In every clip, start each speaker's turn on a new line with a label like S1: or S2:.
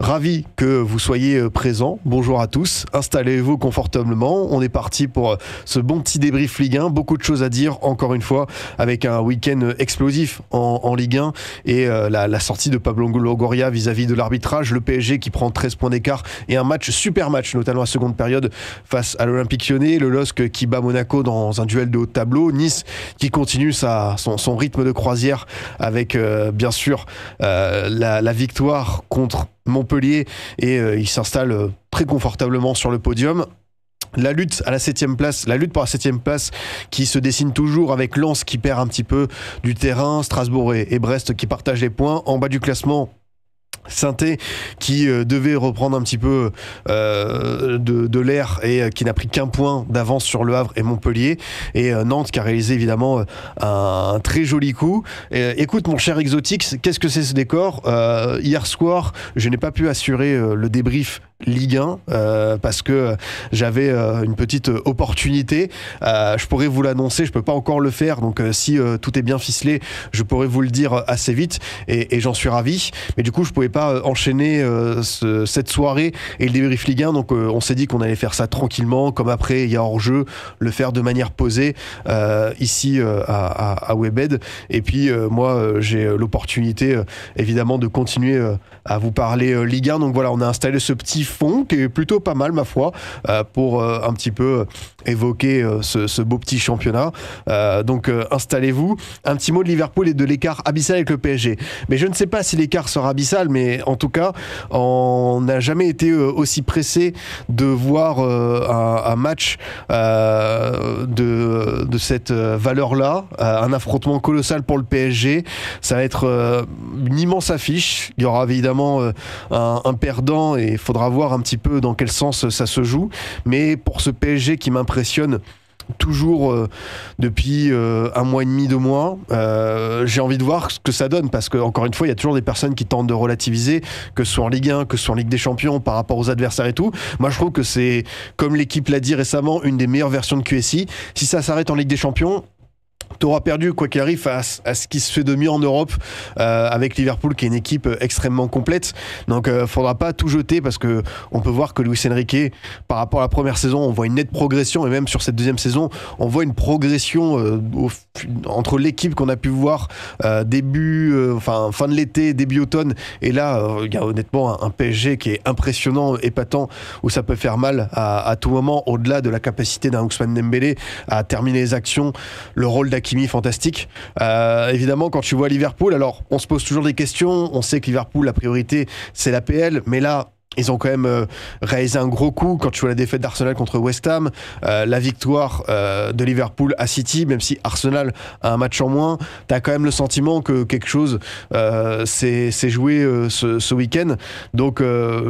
S1: Ravi que vous soyez présents. Bonjour à tous. Installez-vous confortablement. On est parti pour ce bon petit débrief Ligue 1. Beaucoup de choses à dire, encore une fois, avec un week-end explosif en Ligue 1 et la sortie de Pablo Longoria vis-à-vis de l'arbitrage. Le PSG qui prend 13 points d'écart et un super match, notamment la seconde période face à l'Olympique Lyonnais. Le LOSC qui bat Monaco dans un duel de haut de tableau. Nice qui continue son rythme de croisière avec, bien sûr, la victoire contre Montpellier et il s'installe très confortablement sur le podium. La lutte pour la 7e place qui se dessine toujours avec Lens qui perd un petit peu du terrain, Strasbourg et Brest qui partagent les points. En bas du classement, Saint-Étienne qui devait reprendre un petit peu de l'air et qui n'a pris qu'un point d'avance sur Le Havre et Montpellier, et Nantes qui a réalisé évidemment un très joli coup. Écoute mon cher Exotix, qu'est-ce que c'est ce décor? Hier soir je n'ai pas pu assurer le débrief Ligue 1 parce que j'avais une petite opportunité. Je pourrais vous l'annoncer, je peux pas encore le faire, donc si tout est bien ficelé, je pourrais vous le dire assez vite et j'en suis ravi. Mais du coup, je pouvais pas enchaîner cette soirée et le débrief Ligue 1, donc on s'est dit qu'on allait faire ça tranquillement, comme après il y a hors-jeu, le faire de manière posée ici à Webed. Et puis moi, j'ai l'opportunité évidemment de continuer à vous parler Ligue 1. Donc voilà, on a installé ce petit fond qui est plutôt pas mal ma foi pour un petit peu évoquer ce beau petit championnat. Donc installez-vous. Un petit mot de Liverpool et de l'écart abyssal avec le PSG. Mais je ne sais pas si l'écart sera abyssal, mais en tout cas on n'a jamais été aussi pressé de voir un match de cette valeur-là, un affrontement colossal pour le PSG. Ça va être une immense affiche. Il y aura évidemment un perdant et il faudra voir un petit peu dans quel sens ça se joue. Mais pour ce PSG qui m'impressionne toujours depuis un mois et demi, 2 mois, j'ai envie de voir ce que ça donne, parce que encore une fois, il y a toujours des personnes qui tentent de relativiser, que ce soit en Ligue 1, que ce soit en Ligue des Champions, par rapport aux adversaires et tout. Moi, je trouve que c'est, comme l'équipe l'a dit récemment, une des meilleures versions de QSI. Si ça s'arrête en Ligue des Champions, t'auras perdu, quoi qu'il arrive, à ce qui se fait de mieux en Europe, avec Liverpool qui est une équipe extrêmement complète. Donc faudra pas tout jeter, parce que on peut voir que Luis Enrique, par rapport à la première saison, on voit une nette progression, et même sur cette deuxième saison on voit une progression entre l'équipe qu'on a pu voir fin de l'été, début automne, et là il y a honnêtement un PSG qui est impressionnant, épatant, où ça peut faire mal à tout moment, au-delà de la capacité d'un Ousmane Dembélé à terminer les actions. Le rôle d'Hakimi fantastique. Évidemment, quand tu vois Liverpool, alors on se pose toujours des questions. On sait que Liverpool, la priorité, c'est l'APL, mais là, ils ont quand même réalisé un gros coup quand tu vois la défaite d'Arsenal contre West Ham, la victoire de Liverpool à City, même si Arsenal a un match en moins. Tu as quand même le sentiment que quelque chose s'est joué ce week-end. Donc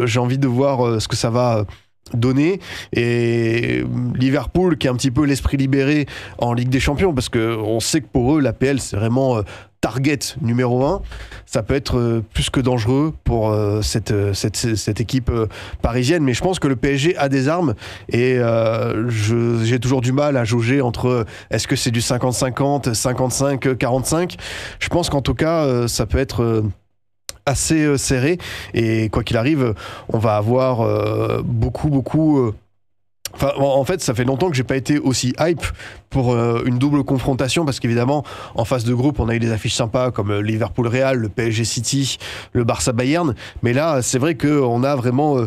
S1: j'ai envie de voir ce que ça va donné, et Liverpool qui est un petit peu l'esprit libéré en Ligue des Champions, parce que on sait que pour eux l'APL c'est vraiment target numéro 1. Ça peut être plus que dangereux pour cette équipe parisienne, mais je pense que le PSG a des armes, et j'ai toujours du mal à jauger entre est-ce que c'est du 50-50, 55-45. Je pense qu'en tout cas ça peut être assez serré, et quoi qu'il arrive, on va avoir beaucoup. Enfin, en fait, ça fait longtemps que j'ai pas été aussi hype pour une double confrontation, parce qu'évidemment, en phase de groupe, on a eu des affiches sympas comme Liverpool-Real, le PSG City, le Barça-Bayern, mais là, c'est vrai qu'on a vraiment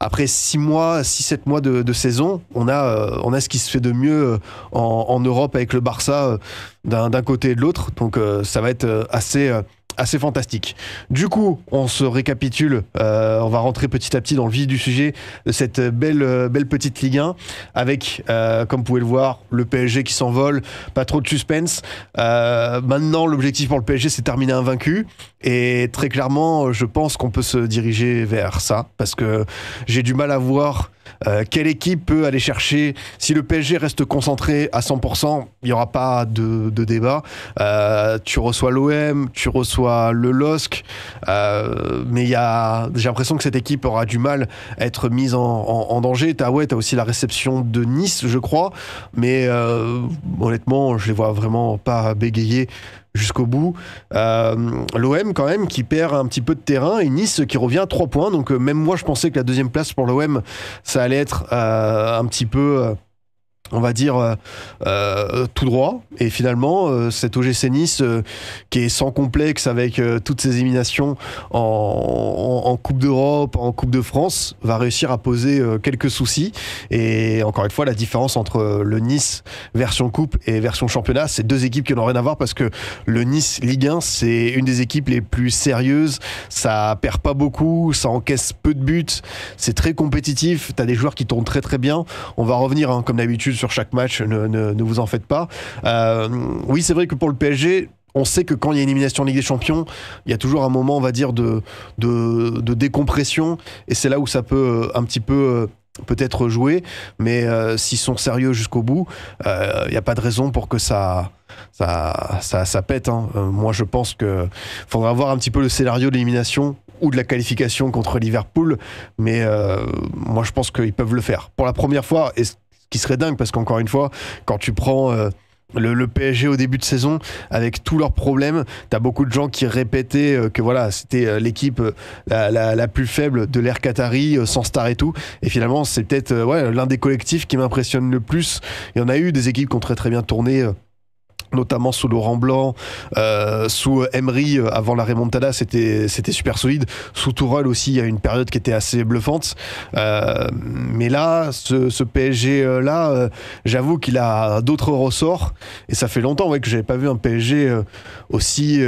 S1: après 6-7 mois de saison, on a ce qui se fait de mieux en Europe avec le Barça d'un côté et de l'autre, donc ça va être assez fantastique. Du coup, on se récapitule, on va rentrer petit à petit dans le vif du sujet de cette belle petite Ligue 1 avec, comme vous pouvez le voir, le PSG qui s'envole, pas trop de suspense. Maintenant, l'objectif pour le PSG, c'est terminer invaincu, et très clairement, je pense qu'on peut se diriger vers ça, parce que j'ai du mal à voir quelle équipe peut aller chercher. Si le PSG reste concentré à 100%, il n'y aura pas de débat. Tu reçois l'OM, tu reçois le LOSC, mais j'ai l'impression que cette équipe aura du mal à être mise en danger. T'as aussi la réception de Nice, je crois, mais honnêtement, je les vois vraiment pas bégayer jusqu'au bout. L'OM quand même qui perd un petit peu de terrain et Nice qui revient à 3 points. Donc même moi je pensais que la deuxième place pour l'OM ça allait être un petit peu... on va dire tout droit, et finalement cet OGC Nice qui est sans complexe avec toutes ses éliminations en Coupe d'Europe, en Coupe de France, va réussir à poser quelques soucis. Et encore une fois, la différence entre le Nice version Coupe et version Championnat, c'est deux équipes qui n'ont rien à voir, parce que le Nice Ligue 1 c'est une des équipes les plus sérieuses, ça perd pas beaucoup, ça encaisse peu de buts, c'est très compétitif, t'as des joueurs qui tournent très très bien. On va revenir comme d'habitude sur chaque match, ne vous en faites pas. Oui, c'est vrai que pour le PSG, on sait que quand il y a une élimination en Ligue des Champions, il y a toujours un moment, on va dire, de décompression, et c'est là où ça peut un petit peu peut-être jouer, mais s'ils sont sérieux jusqu'au bout, il n'y a pas de raison pour que ça pète. Hein. Moi, je pense qu'il faudra voir un petit peu le scénario de l'élimination ou de la qualification contre Liverpool, mais moi, je pense qu'ils peuvent le faire. Pour la première fois, et qui serait dingue, parce qu'encore une fois, quand tu prends le PSG au début de saison, avec tous leurs problèmes, t'as beaucoup de gens qui répétaient que voilà, c'était l'équipe la plus faible de l'ère Qatari, sans star et tout, et finalement c'est peut-être l'un des collectifs qui m'impressionne le plus. Il y en a eu des équipes qui ont très très bien tourné, notamment sous Laurent Blanc, sous Emery avant la remontada, c'était super solide. Sous Tourelle aussi, il y a une période qui était assez bluffante. Mais là, ce PSG là, j'avoue qu'il a d'autres ressorts, et ça fait longtemps que j'avais pas vu un PSG aussi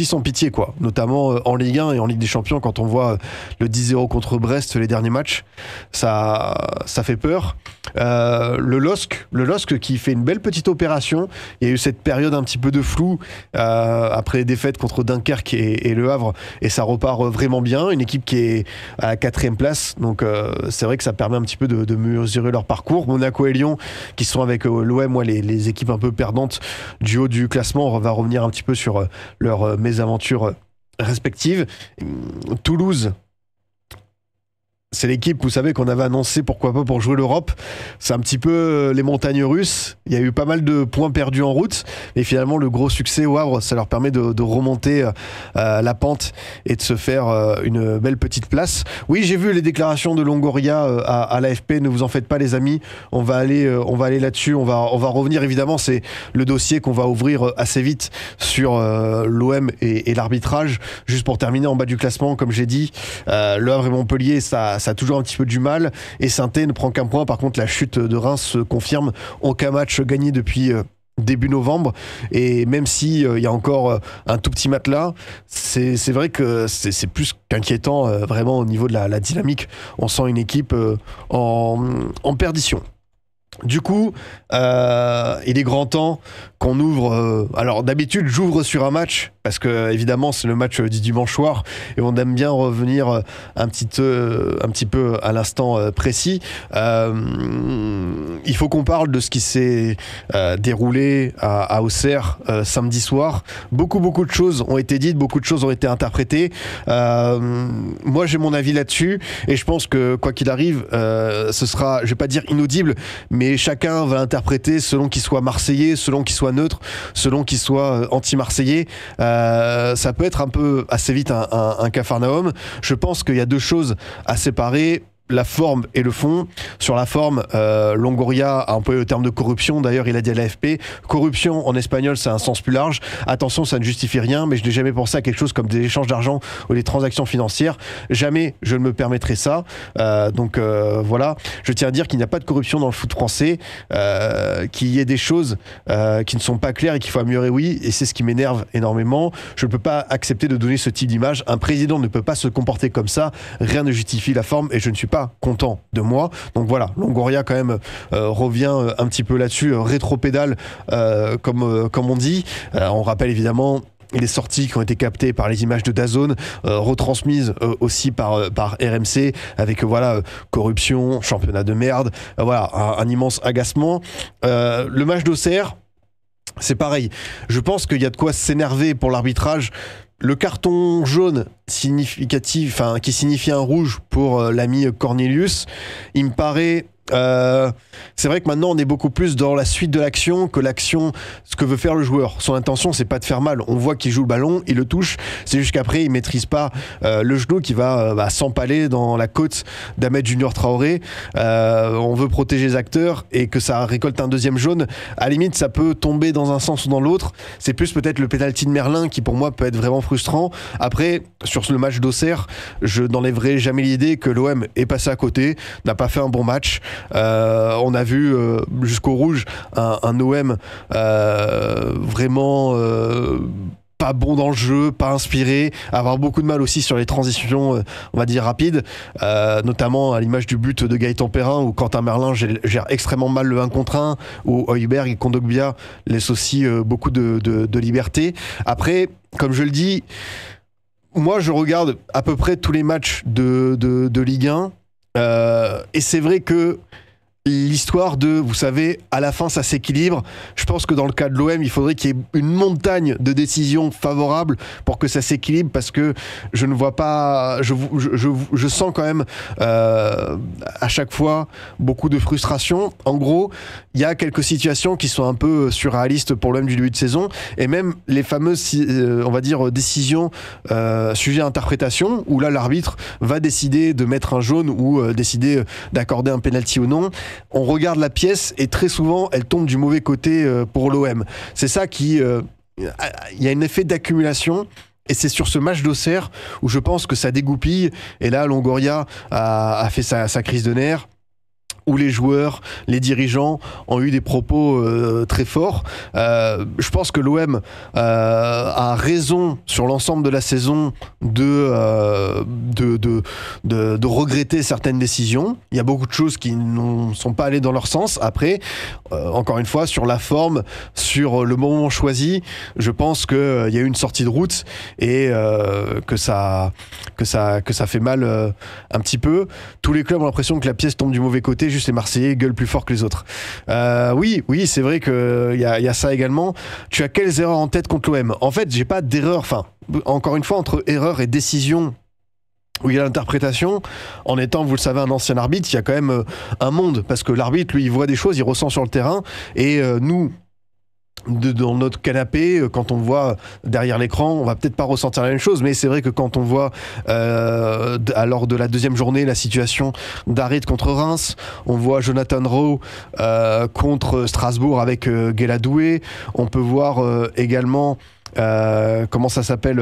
S1: sans pitié, quoi. Notamment en Ligue 1 et en Ligue des Champions, quand on voit le 10-0 contre Brest les derniers matchs, ça fait peur. Le LOSC qui fait une belle petite opération. Il y a eu cette période un petit peu de flou après les défaites contre Dunkerque et Le Havre, et ça repart vraiment bien. Une équipe qui est à la 4e place, donc c'est vrai que ça permet un petit peu de mesurer leur parcours. Monaco et Lyon qui sont avec l'OM, les équipes un peu perdantes du haut du classement. On va revenir un petit peu sur leurs mésaventures respectives. Toulouse, c'est l'équipe, vous savez, qu'on avait annoncé pourquoi pas pour jouer l'Europe. C'est un petit peu les montagnes russes. Il y a eu pas mal de points perdus en route, et finalement le gros succès au Havre, ça leur permet de remonter la pente et de se faire une belle petite place. Oui, j'ai vu les déclarations de Longoria à l'AFP. Ne vous en faites pas, les amis. On va aller là-dessus. On va revenir, évidemment. C'est le dossier qu'on va ouvrir assez vite sur l'OM et l'arbitrage. Juste pour terminer, en bas du classement, comme j'ai dit, Le Havre et Montpellier, ça a toujours un petit peu du mal, et Saint-Étienne ne prend qu'un point. Par contre, la chute de Reims se confirme. Aucun match gagné depuis début novembre, et même si il y a encore un tout petit matelas, c'est vrai que c'est plus qu'inquiétant, vraiment au niveau de la dynamique. On sent une équipe en perdition. Du coup, il est grand temps qu'on ouvre. Alors d'habitude, j'ouvre sur un match parce que évidemment c'est le match du dimanche soir, et on aime bien revenir un petit peu à l'instant précis. Il faut qu'on parle de ce qui s'est déroulé à Auxerre samedi soir. Beaucoup de choses ont été dites, beaucoup de choses ont été interprétées. Moi, j'ai mon avis là-dessus, et je pense que quoi qu'il arrive, ce sera, je vais pas dire inaudible, mais chacun va interpréter selon qu'il soit marseillais, selon qu'il soit neutre, selon qu'il soit anti-marseillais. Ça peut être un peu assez vite un capharnaüm. Je pense qu'il y a deux choses à séparer: la forme et le fond. Sur la forme, Longoria a employé le terme de corruption. D'ailleurs, il a dit à l'AFP, corruption en espagnol, c'est un sens plus large. Attention, ça ne justifie rien, mais je n'ai jamais pensé à quelque chose comme des échanges d'argent ou des transactions financières. Jamais je ne me permettrai ça. Donc voilà, je tiens à dire qu'il n'y a pas de corruption dans le foot français, qu'il y ait des choses qui ne sont pas claires et qu'il faut améliorer, oui, et c'est ce qui m'énerve énormément. Je ne peux pas accepter de donner ce type d'image. Un président ne peut pas se comporter comme ça. Rien ne justifie la forme, et je ne suis pas content de moi. Donc voilà, Longoria quand même revient un petit peu là-dessus, rétropédale comme on dit. On rappelle évidemment les sorties qui ont été captées par les images de DAZN, retransmises aussi par RMC, avec corruption, championnat de merde, un immense agacement. Le match d'Auxerre, c'est pareil. Je pense qu'il y a de quoi s'énerver pour l'arbitrage. Le carton jaune significatif, qui signifie un rouge pour l'ami Cornelius, il me paraît C'est vrai que maintenant on est beaucoup plus dans la suite de l'action que l'action, ce que veut faire le joueur. Son intention c'est pas de faire mal. On voit qu'il joue le ballon, il le touche. C'est juste qu'après il maîtrise pas le genou qui va s'empaler dans la côte d'Ahmed Junior Traoré. On veut protéger les acteurs et que ça récolte un deuxième jaune. À la limite ça peut tomber dans un sens ou dans l'autre. C'est plus peut-être le penalty de Merlin qui pour moi peut être vraiment frustrant. Après sur le match d'Auxerre, je n'enlèverai jamais l'idée que l'OM est passé à côté, n'a pas fait un bon match. On a vu jusqu'au rouge un OM vraiment pas bon dans le jeu, pas inspiré, avoir beaucoup de mal aussi sur les transitions, on va dire rapides, notamment à l'image du but de Gaëtan Perrin où Quentin Merlin gère extrêmement mal le 1 contre 1, où Højbjerg et Kondogbia laissent aussi beaucoup de liberté. Après, comme je le dis, moi je regarde à peu près tous les matchs de Ligue 1. Et c'est vrai que l'histoire de, vous savez, à la fin ça s'équilibre. Je pense que dans le cas de l'OM, il faudrait qu'il y ait une montagne de décisions favorables pour que ça s'équilibre, parce que je ne vois pas, je sens quand même à chaque fois beaucoup de frustration. En gros, il y a quelques situations qui sont un peu surréalistes pour l'OM du début de saison, et même les fameuses, on va dire, décisions sujet à interprétation, où là l'arbitre va décider de mettre un jaune ou décider d'accorder un penalty ou non. On regarde la pièce et très souvent elle tombe du mauvais côté pour l'OM. C'est ça qui... il y a un effet d'accumulation. Et c'est sur ce match d'Auxerre où je pense que ça dégoupille. Et là, Longoria a fait sa crise de nerfs, où les joueurs, les dirigeants ont eu des propos très forts. Je pense que l'OM a raison sur l'ensemble de la saison de regretter certaines décisions. Il y a beaucoup de choses qui ne sont pas allées dans leur sens. Après, encore une fois, sur la forme, sur le moment choisi, je pense qu'il y a eu une sortie de route et que ça fait mal un petit peu. Tous les clubs ont l'impression que la pièce tombe du mauvais côté, juste les Marseillais gueulent plus fort que les autres. Oui, c'est vrai qu'il y a ça également. Tu as quelles erreurs en tête contre l'OM ? En fait, j'ai pas d'erreur. Enfin, encore une fois, entre erreur et décision, où il y a l'interprétation, en étant, vous le savez, un ancien arbitre, il y a quand même un monde, parce que l'arbitre, lui, il voit des choses, il ressent sur le terrain, et nous, dans notre canapé, quand on voit derrière l'écran, on va peut-être pas ressentir la même chose, mais c'est vrai que quand on voit lors de la deuxième journée la situation d'Harit contre Reims, on voit Jonathan Rowe contre Strasbourg avec Guéladoué, on peut voir également comment ça s'appelle,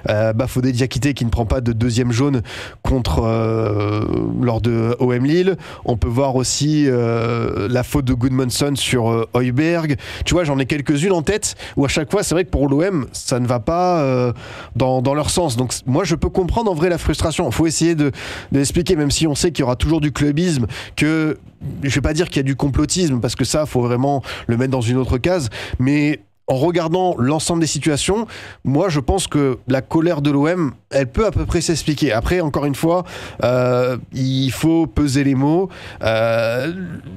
S1: Bafodé Diakité qui ne prend pas de deuxième jaune contre lors de OM Lille. On peut voir aussi la faute de Gudmundsson sur Højbjerg. Tu vois, j'en ai quelques-unes en tête où à chaque fois c'est vrai que pour l'OM ça ne va pas dans leur sens. Donc moi je peux comprendre en vrai la frustration. Il faut essayer de l'expliquer, même si on sait qu'il y aura toujours du clubisme, que je vais pas dire qu'il y a du complotisme, parce que ça faut vraiment le mettre dans une autre case, mais en regardant l'ensemble des situations, moi je pense que la colère de l'OM, elle peut à peu près s'expliquer. Après, encore une fois, il faut peser les mots.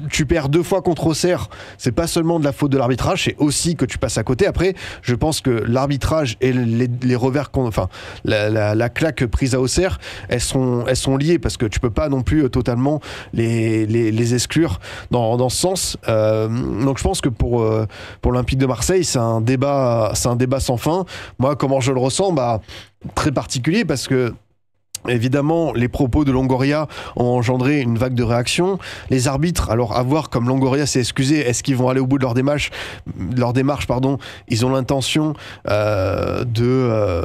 S1: Tu perds 2 fois contre Auxerre, c'est pas seulement de la faute de l'arbitrage, c'est aussi que tu passes à côté. Après, je pense que l'arbitrage et les revers, enfin la claque prise à Auxerre, elles sont liées, parce que tu peux pas non plus totalement les exclure dans ce sens. Donc je pense que pour l'Olympique de Marseille, c'est un débat sans fin. Moi, comment je le ressens, très particulier, parce que évidemment, les propos de Longoria ont engendré une vague de réactions. Les arbitres, alors à voir, comme Longoria s'est excusé, est-ce qu'ils vont aller au bout de leur démarche, ils ont l'intention de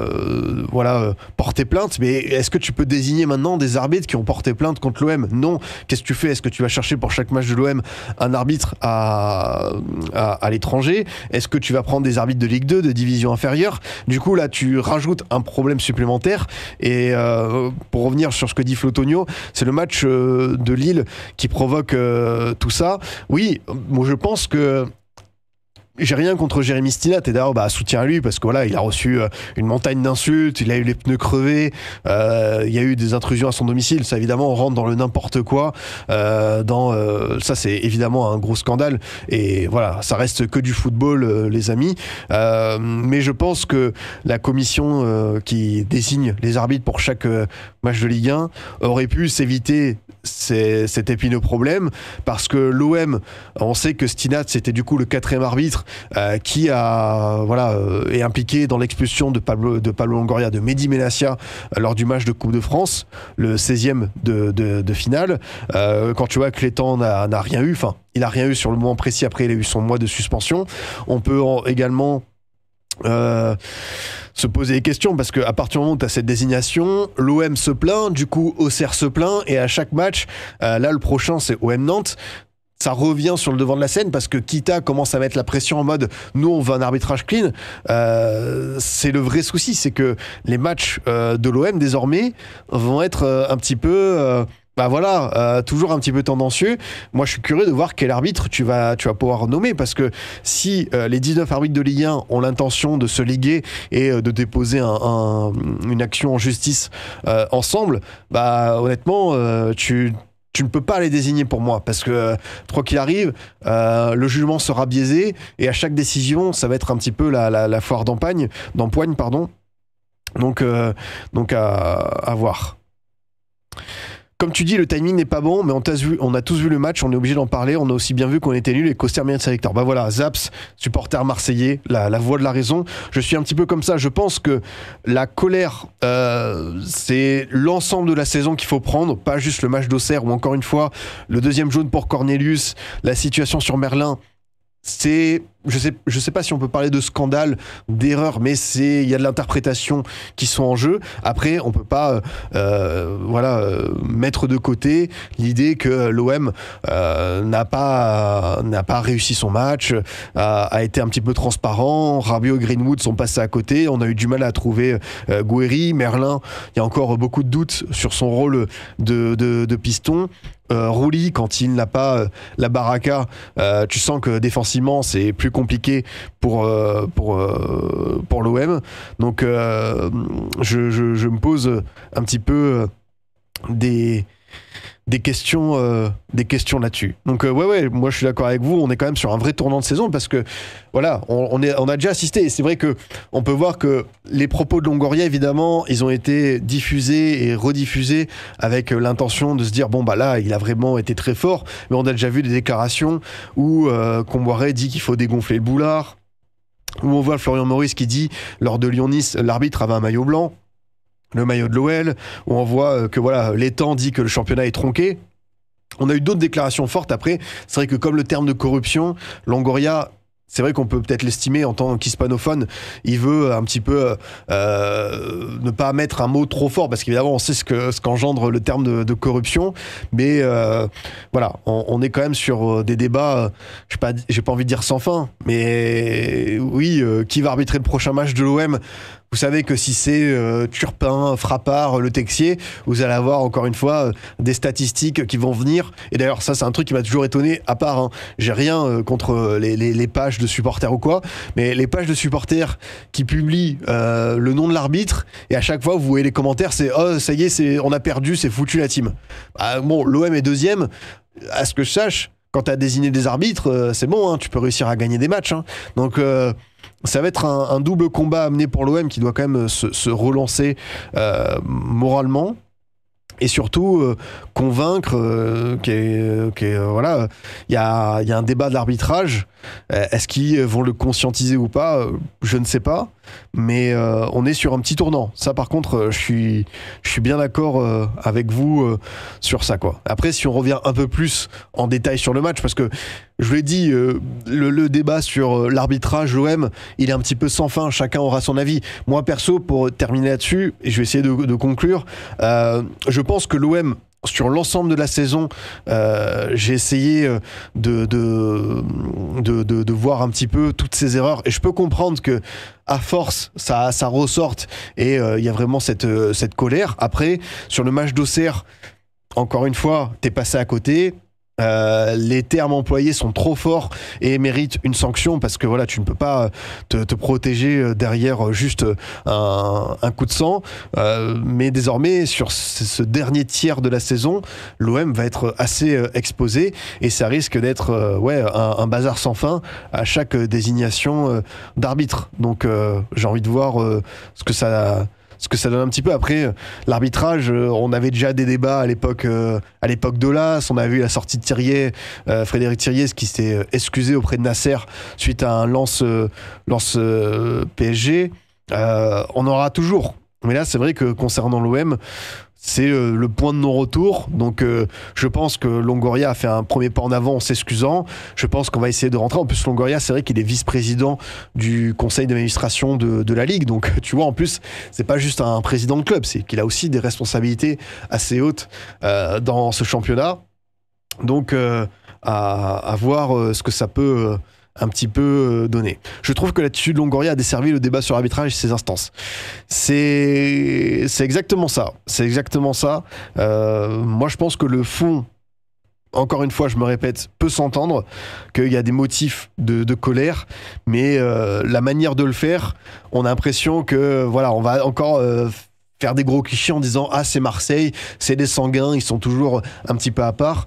S1: porter plainte, mais est-ce que tu peux désigner maintenant des arbitres qui ont porté plainte contre l'OM ? Non. Qu'est-ce que tu fais ? Est-ce que tu vas chercher pour chaque match de l'OM un arbitre à l'étranger ? Est-ce que tu vas prendre des arbitres de Ligue 2, de division inférieure ? Du coup, là, tu rajoutes un problème supplémentaire. Et pour revenir sur ce que dit Flotonio, c'est le match de Lille qui provoque tout ça. Oui, moi je pense que j'ai rien contre Jérémy Stinat, et d'ailleurs soutien à lui, parce que voilà, il a reçu une montagne d'insultes, il a eu les pneus crevés, il y a eu des intrusions à son domicile. Ça, évidemment, on rentre dans le n'importe quoi, ça c'est évidemment un gros scandale, et voilà, ça reste que du football, les amis, mais je pense que la commission qui désigne les arbitres pour chaque match de Ligue 1 aurait pu s'éviter cet épineux problème parce que l'OM, on sait que Stinat c'était du coup le 4e arbitre qui est impliqué dans l'expulsion de Pablo Longoria, de Mehdi Ménassia lors du match de Coupe de France, le 16e de finale. Quand tu vois que Clétan n'a rien eu, enfin il a rien eu sur le moment précis, après il a eu son mois de suspension. On peut également se poser des questions parce qu'à partir du moment où tu as cette désignation, l'OM se plaint, du coup Auxerre se plaint, et à chaque match, là le prochain c'est OM Nantes, ça revient sur le devant de la scène parce que Kita commence à mettre la pression en mode nous on veut un arbitrage clean. C'est le vrai souci, c'est que les matchs de l'OM désormais vont être un petit peu toujours un petit peu tendancieux. Moi, je suis curieux de voir quel arbitre tu vas pouvoir nommer, parce que si les 19 arbitres de Ligue 1 ont l'intention de se liguer et de déposer une action en justice ensemble, honnêtement, tu ne peux pas les désigner pour moi, parce que quoi qu'il arrive, le jugement sera biaisé et à chaque décision, ça va être un petit peu la foire d'empoigne, pardon. Donc à voir. Comme tu dis, le timing n'est pas bon, mais on a tous vu le match, on est obligé d'en parler. On a aussi bien vu qu'on était nuls et qu'Auxerre mérite sa victoire. Voilà, Zaps, supporter marseillais, la voix de la raison. Je suis un petit peu comme ça. Je pense que la colère, c'est l'ensemble de la saison qu'il faut prendre, pas juste le match d'Auxerre ou encore une fois le 2e jaune pour Cornelius, la situation sur Merlin. Je sais pas si on peut parler de scandale, d'erreur, mais il y a de l'interprétation qui sont en jeu. Après, on peut pas mettre de côté l'idée que l'OM n'a pas réussi son match, a été un petit peu transparent. Rabiot et Greenwood sont passés à côté. On a eu du mal à trouver Gouiri, Merlin. Il y a encore beaucoup de doutes sur son rôle de piston. Rouli, quand il n'a pas la baraka, tu sens que défensivement c'est plus compliqué pour l'OM. Donc je me pose un petit peu des questions là-dessus. Donc moi je suis d'accord avec vous, on est quand même sur un vrai tournant de saison, parce que voilà, on a déjà assisté, et c'est vrai que on peut voir que les propos de Longoria, évidemment, ils ont été diffusés et rediffusés avec l'intention de se dire là il a vraiment été très fort, mais on a déjà vu des déclarations où Comboiré dit qu'il faut dégonfler le boulard, où on voit Florian Maurice qui dit lors de Lyon-Nice, l'arbitre avait un maillot blanc, le maillot de l'OL, où on voit que l'étang dit que le championnat est tronqué. On a eu d'autres déclarations fortes après. C'est vrai que comme le terme de corruption, Longoria, c'est vrai qu'on peut peut-être l'estimer en tant qu'hispanophone, il veut un petit peu ne pas mettre un mot trop fort, parce qu'évidemment on sait ce qu'engendre le terme de corruption, mais on est quand même sur des débats, j'ai pas envie de dire sans fin, mais oui, qui va arbitrer le prochain match de l'OM? Vous savez que si c'est Turpin, Frappard, Le Texier, vous allez avoir encore une fois des statistiques qui vont venir. Et d'ailleurs, ça c'est un truc qui m'a toujours étonné, à part, j'ai rien contre les pages de supporters ou quoi, mais les pages de supporters qui publient le nom de l'arbitre, et à chaque fois vous voyez les commentaires, c'est « Oh, ça y est, on a perdu, c'est foutu la team ». L'OM est 2e, à ce que je sache, quand tu as désigné des arbitres, c'est bon, tu peux réussir à gagner des matchs. Donc ça va être un double combat à mener pour l'OM, qui doit quand même se relancer moralement, et surtout convaincre il y a un débat de l'arbitrage. Est-ce qu'ils vont le conscientiser ou pas? Je ne sais pas, mais on est sur un petit tournant. Ça, par contre, je suis bien d'accord avec vous sur ça, quoi. Après, si on revient un peu plus en détail sur le match, parce que je vous l'ai dit, le débat sur l'arbitrage, l'OM, il est un petit peu sans fin. Chacun aura son avis. Moi, perso, pour terminer là-dessus, et je vais essayer de conclure, je pense que l'OM, sur l'ensemble de la saison, j'ai essayé de voir un petit peu toutes ces erreurs, et je peux comprendre que à force ça ressorte, et il y a vraiment cette colère. Après, sur le match d'Auxerre, encore une fois, t'es passé à côté. Les termes employés sont trop forts et méritent une sanction, parce que tu ne peux pas te protéger derrière juste un coup de sang. Mais désormais, sur ce dernier tiers de la saison, l'OM va être assez exposé, et ça risque d'être un bazar sans fin à chaque désignation d'arbitre. Donc j'ai envie de voir ce ce que ça donne un petit peu. Après, l'arbitrage, on avait déjà des débats à l'époque d'Olas, on a vu la sortie de Thiriet, Frédéric Thiriet, qui s'était excusé auprès de Nasser suite à un lance PSG. On aura toujours. Mais là, c'est vrai que concernant l'OM, c'est le point de non-retour. Donc, je pense que Longoria a fait un premier pas en avant en s'excusant. Je pense qu'on va essayer de rentrer. En plus, Longoria, c'est vrai qu'il est vice-président du conseil d'administration de la Ligue. Donc, tu vois, en plus, c'est pas juste un président de club, c'est qu'il a aussi des responsabilités assez hautes dans ce championnat. Donc, à voir ce que ça peut un petit peu donné. Je trouve que l'attitude de Longoria a desservi le débat sur l'arbitrage et ses instances. C'est exactement ça. C'est exactement ça. Moi, je pense que le fond, encore une fois, je me répète, peut s'entendre, qu'il y a des motifs de colère, mais la manière de le faire, on a l'impression que, voilà, on va encore faire des gros clichés en disant « Ah, c'est Marseille, c'est des sanguins, ils sont toujours un petit peu à part ».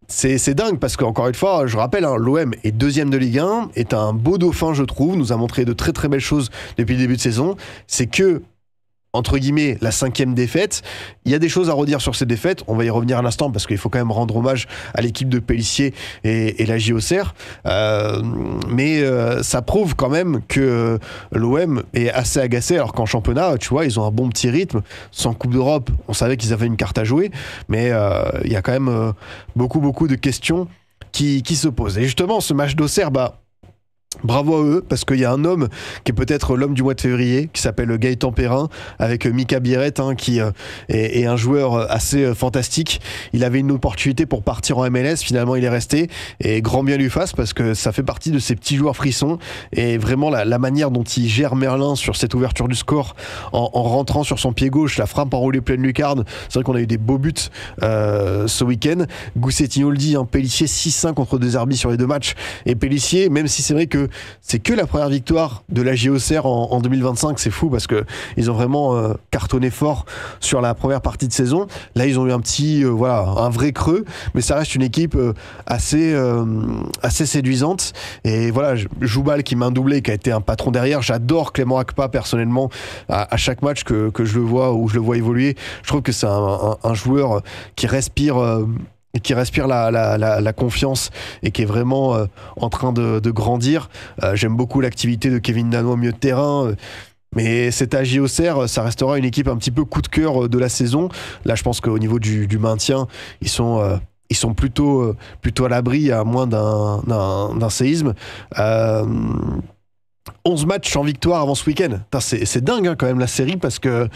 S1: C'est dingue parce qu'encore une fois, je rappelle, l'OM est deuxième de Ligue 1, est un beau dauphin, je trouve, nous a montré de très très belles choses depuis le début de saison. C'est que, entre guillemets, la 5e défaite. Il y a des choses à redire sur ces défaites. On va y revenir à l'instant parce qu'il faut quand même rendre hommage à l'équipe de Pélissier et la JOCR. Mais ça prouve quand même que l'OM est assez agacé alors qu'en championnat, tu vois, ils ont un bon petit rythme. Sans Coupe d'Europe, on savait qu'ils avaient une carte à jouer. Mais il y a quand même beaucoup de questions qui se posent. Et justement, ce match d'Auxerre, bravo à eux, parce qu'il y a un homme qui est peut-être l'homme du mois de février, qui s'appelle Gaëtan Perrin, avec Mika Biret, qui est un joueur assez fantastique. Il avait une opportunité pour partir en MLS, finalement il est resté, et grand bien lui fasse, parce que ça fait partie de ces petits joueurs frissons, et vraiment la manière dont il gère Merlin sur cette ouverture du score, en rentrant sur son pied gauche, la frappe enroulée pleine lucarne. C'est vrai qu'on a eu des beaux buts ce week-end. Gousset-Tinoldi, Pélissier 6-5 contre des arbitres sur les 2 matchs, et Pélissier, même si c'est vrai que c'est que la première victoire de la JOCR en 2025, c'est fou parce que ils ont vraiment cartonné fort sur la première partie de saison. Là, ils ont eu un vrai creux, mais ça reste une équipe assez séduisante. Et voilà, Joubal qui m'a un doublé, qui a été un patron derrière. J'adore Clément Akpa personnellement à chaque match que je le vois ou je le vois évoluer. Je trouve que c'est un joueur qui respire la confiance et qui est vraiment en train de grandir. J'aime beaucoup l'activité de Kevin Dano au milieu de terrain. Mais cet AJ Auxerre, ça restera une équipe un petit peu coup de cœur de la saison. Là, je pense qu'au niveau du maintien, ils sont plutôt à l'abri, à moins d'un séisme. 11 matchs en victoire avant ce week-end. C'est dingue quand même la série parce que,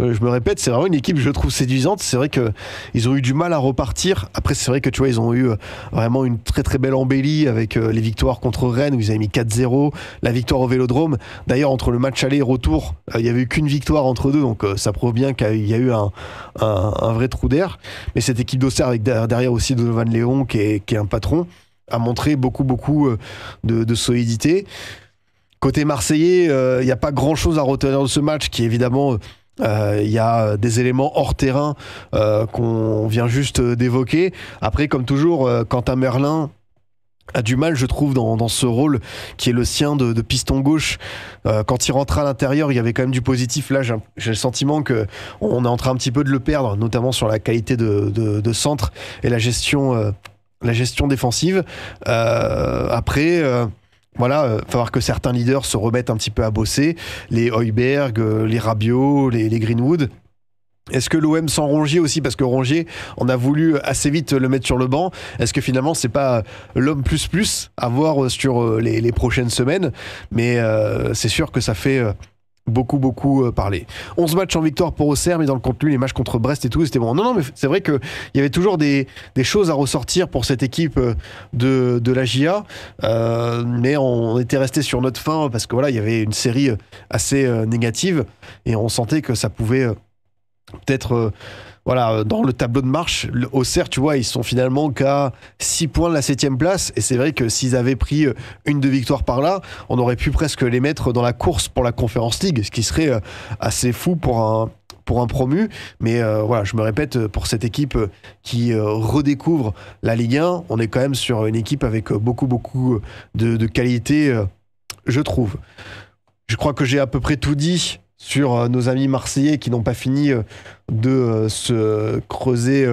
S1: je me répète, c'est vraiment une équipe que je trouve séduisante. C'est vrai qu'ils ont eu du mal à repartir. Après, c'est vrai que tu vois, ils ont eu vraiment une très très belle embellie avec les victoires contre Rennes où ils avaient mis 4-0, la victoire au Vélodrome. D'ailleurs, entre le match aller et retour, il n'y avait eu qu'une victoire entre deux, donc ça prouve bien qu'il y a eu un vrai trou d'air. Mais cette équipe d'Auxerre avec derrière aussi Donovan Léon qui est un patron a montré beaucoup de solidité. Côté marseillais, il n'y a pas grand-chose à retenir de ce match qui évidemment... Il y a des éléments hors terrain qu'on vient juste d'évoquer. Après, comme toujours, Quentin Merlin a du mal, je trouve, dans ce rôle qui est le sien de piston gauche. Quand il rentre à l'intérieur, il y avait quand même du positif. Là, j'ai le sentiment qu'on est en train un petit peu de le perdre, notamment sur la qualité de centre et la gestion défensive. Après... Voilà, il va falloir que certains leaders se remettent un petit peu à bosser. Les Højbjerg, les Rabiot, les Greenwood. Est-ce que l'OM sans Rongier aussi, parce que Rongier, on a voulu assez vite le mettre sur le banc. Est-ce que finalement, c'est pas l'homme plus à voir sur les prochaines semaines? Mais c'est sûr que ça fait... beaucoup parlé. 11 matchs en victoire pour Auxerre, mais dans le contenu, les matchs contre Brest et tout, c'était bon. Non, mais c'est vrai qu'il y avait toujours des choses à ressortir pour cette équipe de la GIA, mais on était resté sur notre faim parce que voilà, il y avait une série assez négative et on sentait que ça pouvait peut-être... dans le tableau de marche, Auxerre, tu vois, ils sont finalement qu'à 6 points de la 7e place. Et c'est vrai que s'ils avaient pris 1-2 victoires par là, on aurait pu presque les mettre dans la course pour la Conference League, ce qui serait assez fou pour un promu. Mais voilà, je me répète, pour cette équipe qui redécouvre la Ligue 1, on est quand même sur une équipe avec beaucoup de qualité, je trouve. Je crois que j'ai à peu près tout dit sur nos amis marseillais qui n'ont pas fini de se creuser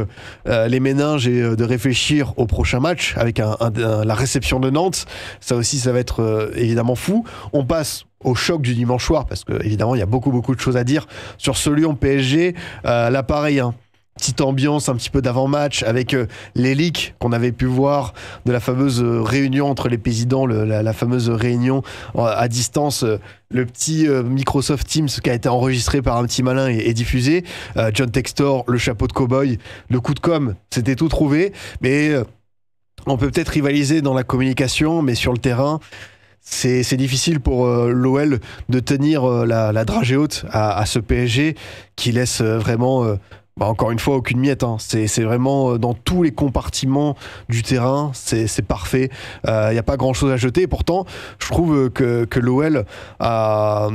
S1: les méninges et de réfléchir au prochain match avec la réception de Nantes. Ça aussi, ça va être évidemment fou. On passe au choc du dimanche soir parce que évidemment il y a beaucoup de choses à dire sur ce Lyon PSG. Là pareil, hein, petite ambiance un petit peu d'avant-match avec les leaks qu'on avait pu voir de la fameuse réunion entre les présidents, la fameuse réunion à distance, le petit Microsoft Teams qui a été enregistré par un petit malin et diffusé. John Textor, le chapeau de cow-boy, le coup de com', c'était tout trouvé. Mais on peut peut-être rivaliser dans la communication, mais sur le terrain, c'est difficile pour l'OL de tenir la dragée haute à ce PSG qui laisse vraiment... encore une fois, aucune miette. Hein. C'est vraiment dans tous les compartiments du terrain, c'est parfait. Il n'y a pas grand-chose à jeter. Et pourtant, je trouve que l'OL a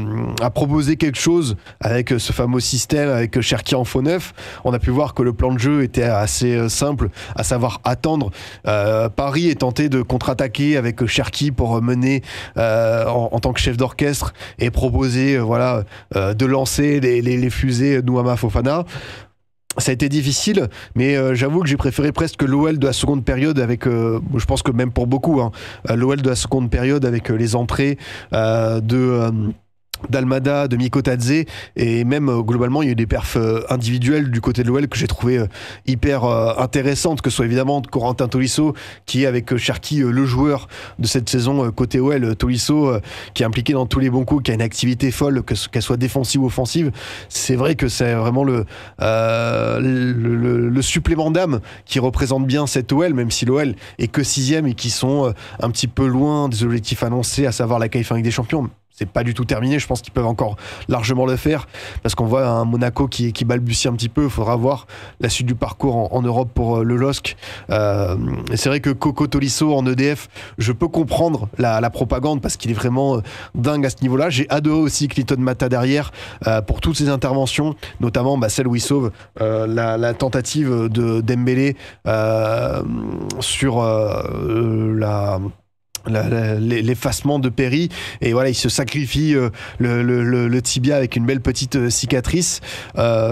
S1: proposé quelque chose avec ce fameux système, avec Cherki en faux neuf. On a pu voir que le plan de jeu était assez simple, à savoir attendre. Paris est tenté de contre-attaquer avec Cherki pour mener en tant que chef d'orchestre et proposer de lancer les fusées Nouama Fofana. Ça a été difficile, mais j'avoue que j'ai préféré presque l'OL de la seconde période avec, je pense que même pour beaucoup, hein, l'OL de la seconde période avec les entrées d'Almada, de Mikotadze, et même globalement il y a eu des perfs individuels du côté de l'OL que j'ai trouvé hyper intéressantes, que ce soit évidemment Corentin Tolisso qui est avec Cherki le joueur de cette saison côté OL. Tolisso qui est impliqué dans tous les bons coups, qui a une activité folle, qu'elle soit défensive ou offensive. C'est vrai que c'est vraiment le supplément d'âme qui représente bien cette OL, même si l'OL est que 6e et qui sont un petit peu loin des objectifs annoncés, à savoir la qualif en Ligue des Champions. C'est pas du tout terminé, je pense qu'ils peuvent encore largement le faire, parce qu'on voit un Monaco qui balbutie un petit peu. Il faudra voir la suite du parcours en Europe pour le LOSC. Et c'est vrai que Coco Tolisso en EDF, je peux comprendre la propagande, parce qu'il est vraiment dingue à ce niveau-là. J'ai adoré aussi Clinton Mata derrière, pour toutes ses interventions, notamment celle où il sauve la tentative de Dembélé sur l'effacement de Perry, et voilà, il se sacrifie le tibia avec une belle petite cicatrice.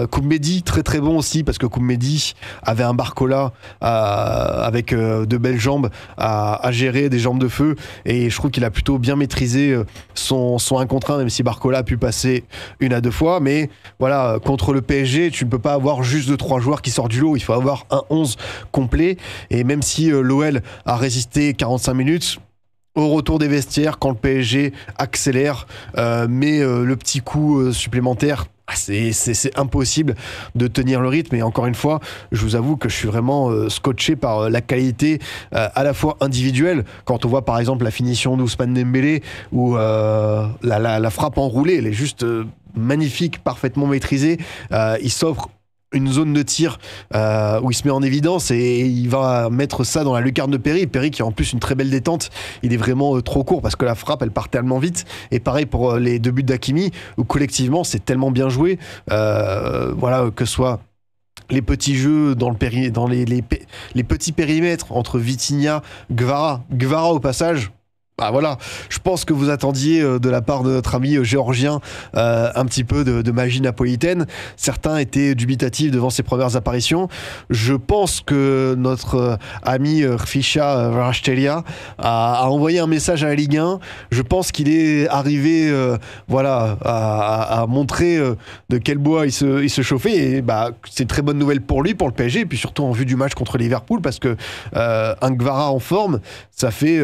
S1: Koumbedi très très bon aussi, parce que Koumbedi avait un Barcola avec de belles jambes à gérer, des jambes de feu, et je trouve qu'il a plutôt bien maîtrisé son 1 contre 1, même si Barcola a pu passer 1 à 2 fois. Mais voilà, contre le PSG, tu ne peux pas avoir juste 2-3 joueurs qui sortent du lot, il faut avoir un 11 complet. Et même si l'OL a résisté 45 minutes, au retour des vestiaires, quand le PSG accélère, met le petit coup supplémentaire, c'est impossible de tenir le rythme. Et encore une fois, je vous avoue que je suis vraiment scotché par la qualité à la fois individuelle. Quand on voit par exemple la finition d'Ousmane Dembélé, ou la frappe enroulée, elle est juste magnifique, parfaitement maîtrisée. Il s'offre une zone de tir où il se met en évidence, et il va mettre ça dans la lucarne de Perry. Perry qui a en plus une très belle détente, il est vraiment trop court, parce que la frappe elle part tellement vite. Et pareil pour les 2 buts d'Hakimi, où collectivement c'est tellement bien joué, voilà, que ce soit les petits jeux dans les petits périmètres entre Vitinha, Gvara au passage. Voilà, je pense que vous attendiez de la part de notre ami géorgien un petit peu de magie napolitaine. Certains étaient dubitatifs devant ses premières apparitions. Je pense que notre ami Rfisha Vrastelia a envoyé un message à la Ligue 1. Je pense qu'il est arrivé à montrer de quel bois il se chauffait. Et c'est une très bonne nouvelle pour lui, pour le PSG, et puis surtout en vue du match contre Liverpool, parce que un Gvara en forme, ça fait...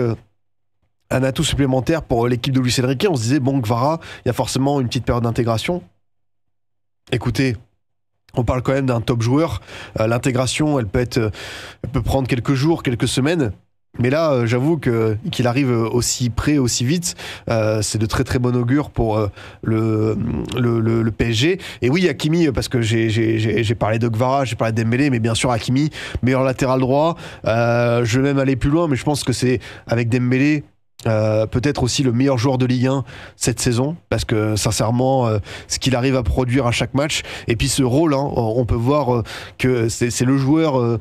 S1: un atout supplémentaire pour l'équipe de Luis Enrique. On se disait, bon, Gvara, il y a forcément une petite période d'intégration. Écoutez, on parle quand même d'un top joueur. L'intégration, elle peut prendre quelques jours, quelques semaines. Mais là, j'avoue qu'il arrive aussi près, aussi vite. C'est de très très bon augure pour le PSG. Et oui, Hakimi, parce que j'ai parlé de Gvara, j'ai parlé de Dembélé, mais bien sûr Hakimi, meilleur latéral droit. Je vais même aller plus loin, mais je pense que c'est avec Dembélé peut-être aussi le meilleur joueur de Ligue 1 cette saison, parce que sincèrement, ce qu'il arrive à produire à chaque match, et puis ce rôle, hein, on peut voir que c'est le joueur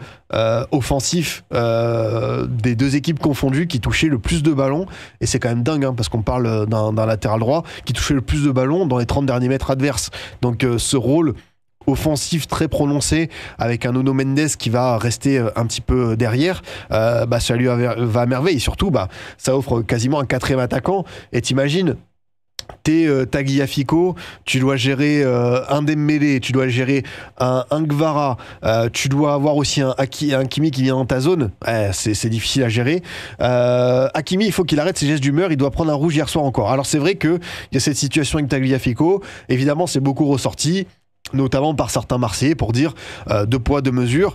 S1: offensif des deux équipes confondues qui touchait le plus de ballons, et c'est quand même dingue, hein, parce qu'on parle d'un latéral droit qui touchait le plus de ballons dans les 30 derniers mètres adverses. Donc ce rôle offensif très prononcé avec un Nuno Mendes qui va rester un petit peu derrière, ça lui va à merveille, et surtout ça offre quasiment un quatrième attaquant. Et t'imagines, t'es Tagliafico, tu dois gérer un Dembélé, tu dois gérer un Guevara, tu dois avoir aussi un Hakimi qui vient dans ta zone. C'est difficile à gérer. Hakimi, il faut qu'il arrête ses gestes d'humeur, il doit prendre un rouge hier soir encore. Alors c'est vrai qu'il y a cette situation avec Tagliafico, évidemment c'est beaucoup ressorti, notamment par certains Marseillais, pour dire deux poids, deux mesures.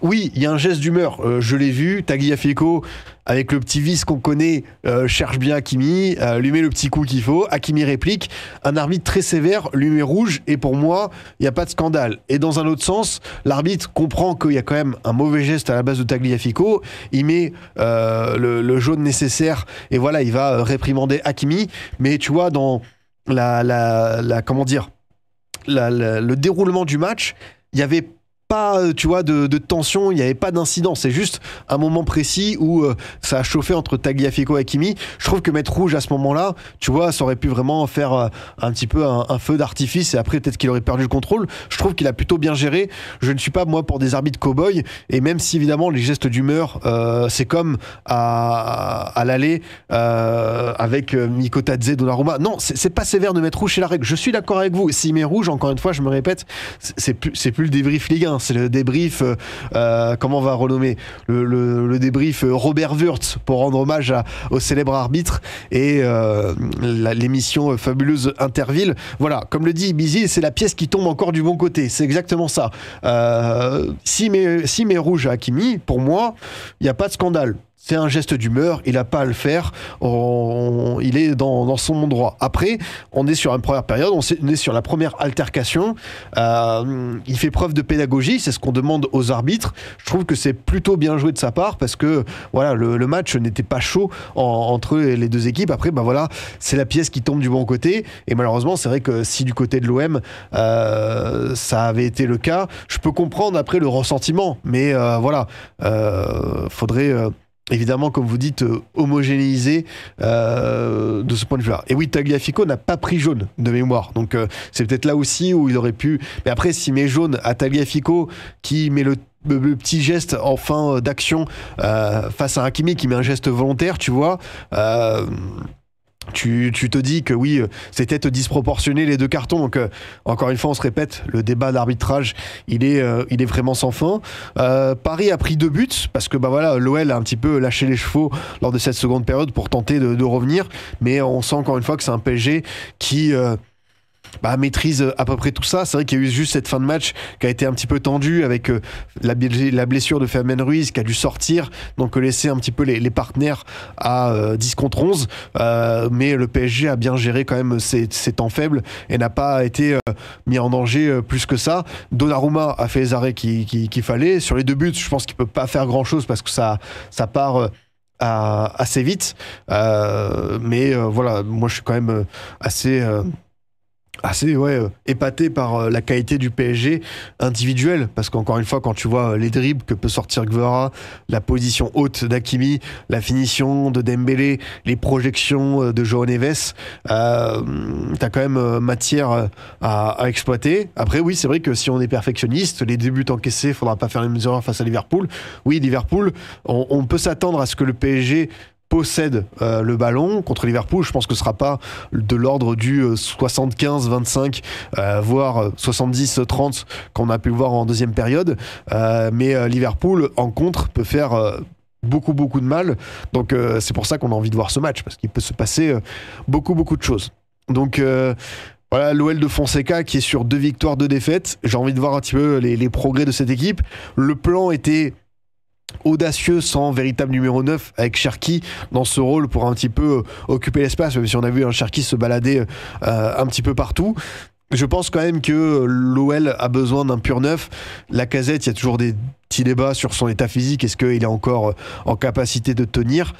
S1: Oui, il y a un geste d'humeur, je l'ai vu, Tagliafico, avec le petit vice qu'on connaît, cherche bien Hakimi, lui met le petit coup qu'il faut, Hakimi réplique, un arbitre très sévère lui met rouge, et pour moi, il n'y a pas de scandale. Et dans un autre sens, l'arbitre comprend qu'il y a quand même un mauvais geste à la base de Tagliafico, il met le jaune nécessaire, et voilà, il va réprimander Hakimi, mais tu vois, dans comment dire, le déroulement du match, il n'y avait pas, tu vois, de tension, il n'y avait pas d'incident. C'est juste un moment précis où ça a chauffé entre Tagliafico et Hakimi. Je trouve que mettre rouge à ce moment-là, tu vois, ça aurait pu vraiment faire un petit peu un feu d'artifice, et après peut-être qu'il aurait perdu le contrôle. Je trouve qu'il a plutôt bien géré. Je ne suis pas, moi, pour des arbitres cow-boys, et même si évidemment les gestes d'humeur, c'est comme à l'aller avec Mikotadze, Donnarumma. Non, c'est pas sévère de mettre rouge, c'est la règle. Je suis d'accord avec vous. S'il met rouge, encore une fois, je me répète, c'est plus le débrief Ligue 1. C'est le débrief, comment on va renommer le débrief Robert Wurtz, pour rendre hommage au célèbre arbitre, et l'émission fabuleuse Interville. Voilà, comme le dit Bizi, c'est la pièce qui tombe encore du bon côté. C'est exactement ça. Si met rouge à Hakimi, pour moi, il n'y a pas de scandale. C'est un geste d'humeur, il n'a pas à le faire, il est dans son droit. Après, on est sur une première période, on est sur la première altercation, il fait preuve de pédagogie, c'est ce qu'on demande aux arbitres. Je trouve que c'est plutôt bien joué de sa part, parce que voilà, le match n'était pas chaud entre les deux équipes. Après, voilà, c'est la pièce qui tombe du bon côté, et malheureusement, c'est vrai que si du côté de l'OM, ça avait été le cas, je peux comprendre après le ressentiment, mais voilà, faudrait... évidemment, comme vous dites, homogénéisé de ce point de vue-là. Et oui, Tagliafico n'a pas pris jaune de mémoire. Donc, c'est peut-être là aussi où il aurait pu... Mais après, s'il met jaune à Tagliafico, qui met le petit geste en fin d'action face à Hakimi, qui met un geste volontaire, tu vois... Tu te dis que oui, c'était disproportionné les deux cartons. Donc encore une fois, on se répète, le débat d'arbitrage, il est vraiment sans fin. Paris a pris 2 buts parce que voilà, l'OL a un petit peu lâché les chevaux lors de cette seconde période pour tenter de revenir. Mais on sent encore une fois que c'est un PSG qui maîtrise à peu près tout ça. C'est vrai qu'il y a eu juste cette fin de match qui a été un petit peu tendue avec la blessure de Fabian Ruiz qui a dû sortir, donc laisser un petit peu les partenaires à 10 contre 11, mais le PSG a bien géré quand même ses temps faibles et n'a pas été mis en danger plus que ça. Donnarumma a fait les arrêts qu'il fallait. Sur les 2 buts, je pense qu'il peut pas faire grand chose parce que ça part assez vite, mais voilà, moi je suis quand même assez épaté par la qualité du PSG individuelle, parce qu'encore une fois, quand tu vois les dribbles que peut sortir Guevara, la position haute d'Hakimi, la finition de Dembélé, les projections de João Neves, t'as quand même matière à exploiter. Après oui, c'est vrai que si on est perfectionniste, les débuts encaissés, faudra pas faire les mêmes erreurs face à Liverpool. Oui, Liverpool, on peut s'attendre à ce que le PSG possède le ballon. Contre Liverpool, je pense que ce sera pas de l'ordre du 75-25, voire 70-30 qu'on a pu le voir en deuxième période, mais Liverpool en contre peut faire beaucoup de mal, donc c'est pour ça qu'on a envie de voir ce match, parce qu'il peut se passer beaucoup de choses. Donc voilà, l'OL de Fonseca qui est sur 2 victoires, 2 défaites. J'ai envie de voir un petit peu les progrès de cette équipe. Le plan était audacieux sans véritable numéro 9, avec Cherki dans ce rôle pour un petit peu occuper l'espace, même si on a vu un Cherki se balader un petit peu partout. Je pense quand même que l'OL a besoin d'un pur neuf. Lacazette, il y a toujours des petits débats sur son état physique. Est-ce qu'il est encore en capacité de tenir?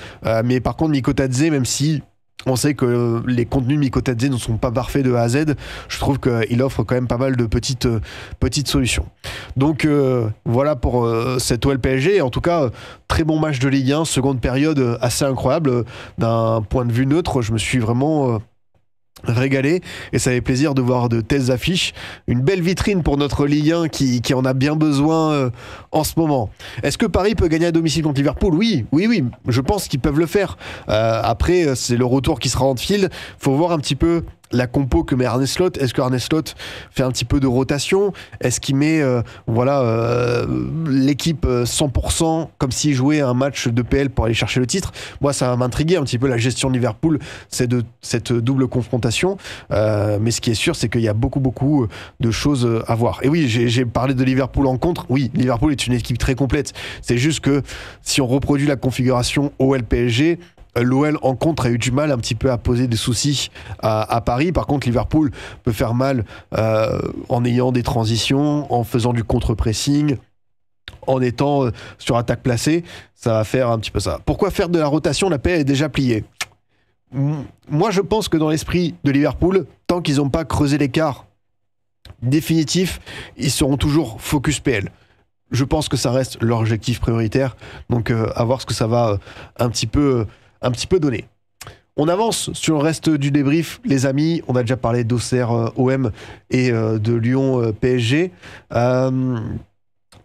S1: Mais par contre, Mikotadze, même si on sait que les contenus de Mikotadze ne sont pas parfaits de A à Z, je trouve qu'il offre quand même pas mal de petites solutions. Donc voilà pour cet OL PSG. En tout cas, très bon match de Ligue 1, seconde période assez incroyable. D'un point de vue neutre, je me suis vraiment régalé et ça fait plaisir de voir de telles affiches, une belle vitrine pour notre Ligue 1 qui en a bien besoin en ce moment. Est-ce que Paris peut gagner à domicile contre Liverpool? Oui, je pense qu'ils peuvent le faire. Après, c'est le retour qui sera en field, faut voir un petit peu la compo que met Arne Slot. Est-ce que Arne Slot fait un petit peu de rotation? Est-ce qu'il met l'équipe 100% comme s'il jouait un match de PL pour aller chercher le titre? Moi, ça va m'intriguer un petit peu la gestion de Liverpool, c'est de cette double confrontation. Mais ce qui est sûr, c'est qu'il y a beaucoup de choses à voir. Et oui, j'ai parlé de Liverpool en contre. Oui, Liverpool est une équipe très complète. C'est juste que si on reproduit la configuration OL-PSG, l'OL en contre a eu du mal un petit peu à poser des soucis à Paris. Par contre, Liverpool peut faire mal en ayant des transitions, en faisant du contre-pressing, en étant sur attaque placée. Ça va faire un petit peu ça. Pourquoi faire de la rotation? La paix est déjà pliée. Moi, je pense que dans l'esprit de Liverpool, tant qu'ils n'ont pas creusé l'écart définitif, ils seront toujours focus PL. Je pense que ça reste leur objectif prioritaire. Donc, à voir ce que ça va un petit peu donné. On avance sur le reste du débrief, les amis. On a déjà parlé d'Auxerre OM et de Lyon PSG.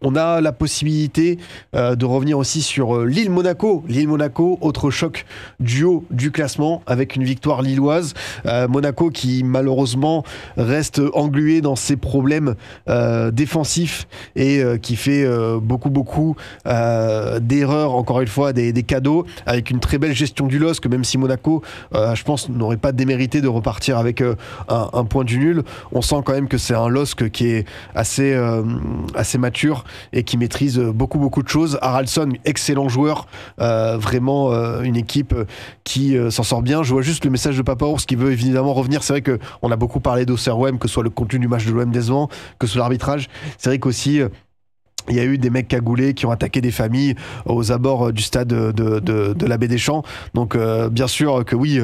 S1: On a la possibilité de revenir aussi sur Lille-Monaco. Lille-Monaco, autre choc du haut du classement avec une victoire lilloise. Monaco qui malheureusement reste englué dans ses problèmes défensifs et qui fait beaucoup d'erreurs, encore une fois, des cadeaux, avec une très belle gestion du LOSC, même si Monaco, je pense, n'aurait pas démérité de repartir avec un point du nul. On sent quand même que c'est un LOSC qui est assez mature et qui maîtrise beaucoup de choses. Haraldsson, excellent joueur, vraiment une équipe qui s'en sort bien. Je vois juste le message de Papaours qui veut évidemment revenir. C'est vrai qu'on a beaucoup parlé d'Auxerre OM, que ce soit le contenu du match de l'OM décevant, que ce soit l'arbitrage. C'est vrai qu'aussi il y a eu des mecs cagoulés qui ont attaqué des familles aux abords du stade de la Baie des Champs. Donc bien sûr que oui,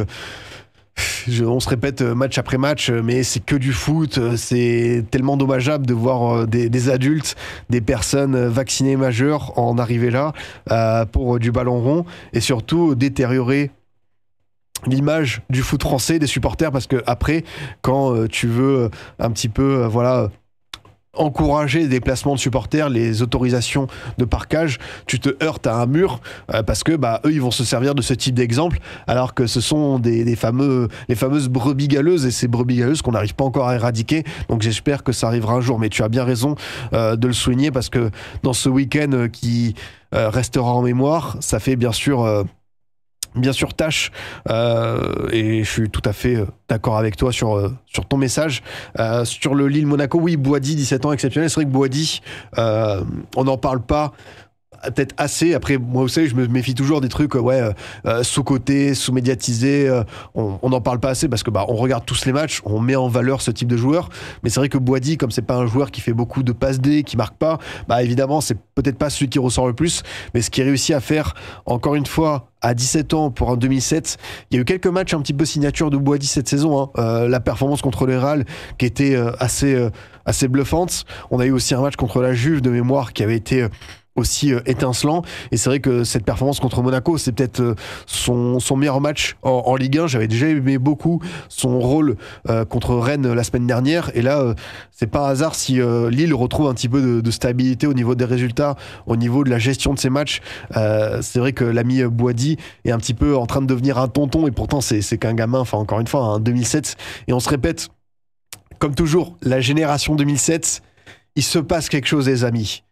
S1: on se répète match après match, mais c'est que du foot. C'est tellement dommageable de voir des adultes, des personnes vaccinées majeures en arriver là pour du ballon rond et surtout détériorer l'image du foot français, des supporters, parce que après, quand tu veux un petit peu, encourager les déplacements de supporters, les autorisations de parquage, tu te heurtes à un mur parce que eux ils vont se servir de ce type d'exemple alors que ce sont les fameuses brebis galeuses, et ces brebis galeuses qu'on n'arrive pas encore à éradiquer. Donc j'espère que ça arrivera un jour, mais tu as bien raison de le souligner, parce que dans ce week-end qui restera en mémoire, ça fait bien sûr tâche, et je suis tout à fait d'accord avec toi sur ton message. Sur le Lille-Monaco, oui, Boady, 17 ans, exceptionnel. C'est vrai que Boady, on n'en parle pas peut-être assez. Après, moi, vous savez, je me méfie toujours des trucs sous-cotés, sous-médiatisés. On n'en parle pas assez parce que on regarde tous les matchs, on met en valeur ce type de joueur. Mais c'est vrai que Boady, comme c'est pas un joueur qui fait beaucoup de passes D, qui marque pas, évidemment, c'est peut-être pas celui qui ressort le plus. Mais ce qu'il réussit à faire, encore une fois, à 17 ans pour un 2007, il y a eu quelques matchs un petit peu signature de Boady cette saison. La performance contre le Real qui était assez bluffante. On a eu aussi un match contre la Juve de mémoire qui avait été aussi étincelant, et c'est vrai que cette performance contre Monaco, c'est peut-être son meilleur match en Ligue 1. J'avais déjà aimé beaucoup son rôle contre Rennes la semaine dernière, et là c'est pas un hasard si Lille retrouve un petit peu de stabilité au niveau des résultats, au niveau de la gestion de ses matchs. C'est vrai que l'ami Boady est un petit peu en train de devenir un tonton, et pourtant c'est qu'un gamin, encore une fois, un 2007, et on se répète comme toujours, la génération 2007, il se passe quelque chose, les amis.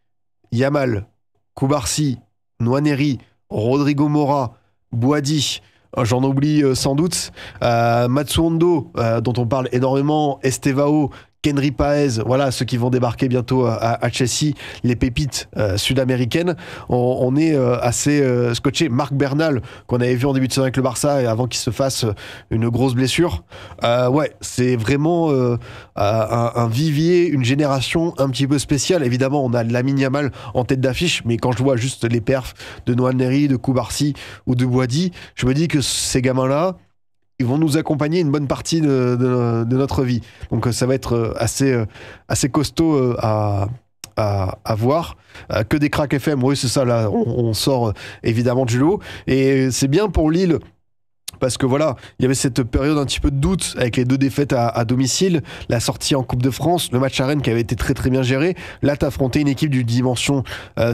S1: Yamal, Koubarsi, Nwaneri, Rodrigo Mora, Boady, j'en oublie sans doute, Matsuondo, dont on parle énormément, Estevao, Kenry Paez, voilà, ceux qui vont débarquer bientôt à Chelsea, les pépites sud-américaines, on est assez scotché. Marc Bernal, qu'on avait vu en début de saison avec le Barça, et avant qu'il se fasse une grosse blessure, ouais, c'est vraiment un vivier, une génération un petit peu spéciale. Évidemment, on a Lamine Yamal en tête d'affiche, mais quand je vois juste les perfs de Noah Neri, de Koubarsi ou de Boadi, je me dis que ces gamins-là, ils vont nous accompagner une bonne partie de notre vie. Donc ça va être assez costaud à voir. Que des cracks FM, oui c'est ça, là on sort évidemment du lot. Et c'est bien pour Lille, parce que voilà, il y avait cette période un petit peu de doute avec les 2 défaites à domicile, la sortie en Coupe de France, le match à Rennes qui avait été très très bien géré. Là, tu affrontais une équipe d'une dimension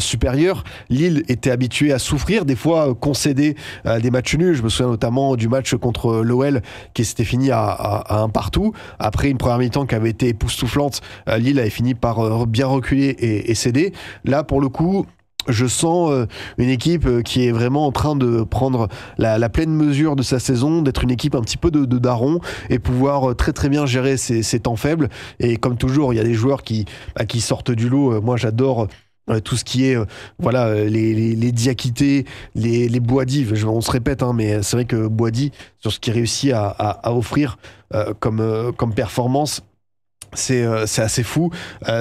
S1: supérieure. Lille était habitué à souffrir, des fois concéder des matchs nuls. Je me souviens notamment du match contre l'OL qui s'était fini à un partout. Après une première mi-temps qui avait été époustouflante, Lille avait fini par bien reculer et céder. Là, pour le coup, je sens une équipe qui est vraiment en train de prendre la pleine mesure de sa saison, d'être une équipe un petit peu de daron et pouvoir très très bien gérer ses temps faibles. Et comme toujours, il y a des joueurs qui sortent du lot. Moi, j'adore tout ce qui est voilà, les Diakité, les Boadi. On se répète, hein, mais c'est vrai que Boadi, sur ce qu'il réussit à offrir comme performance, c'est assez fou.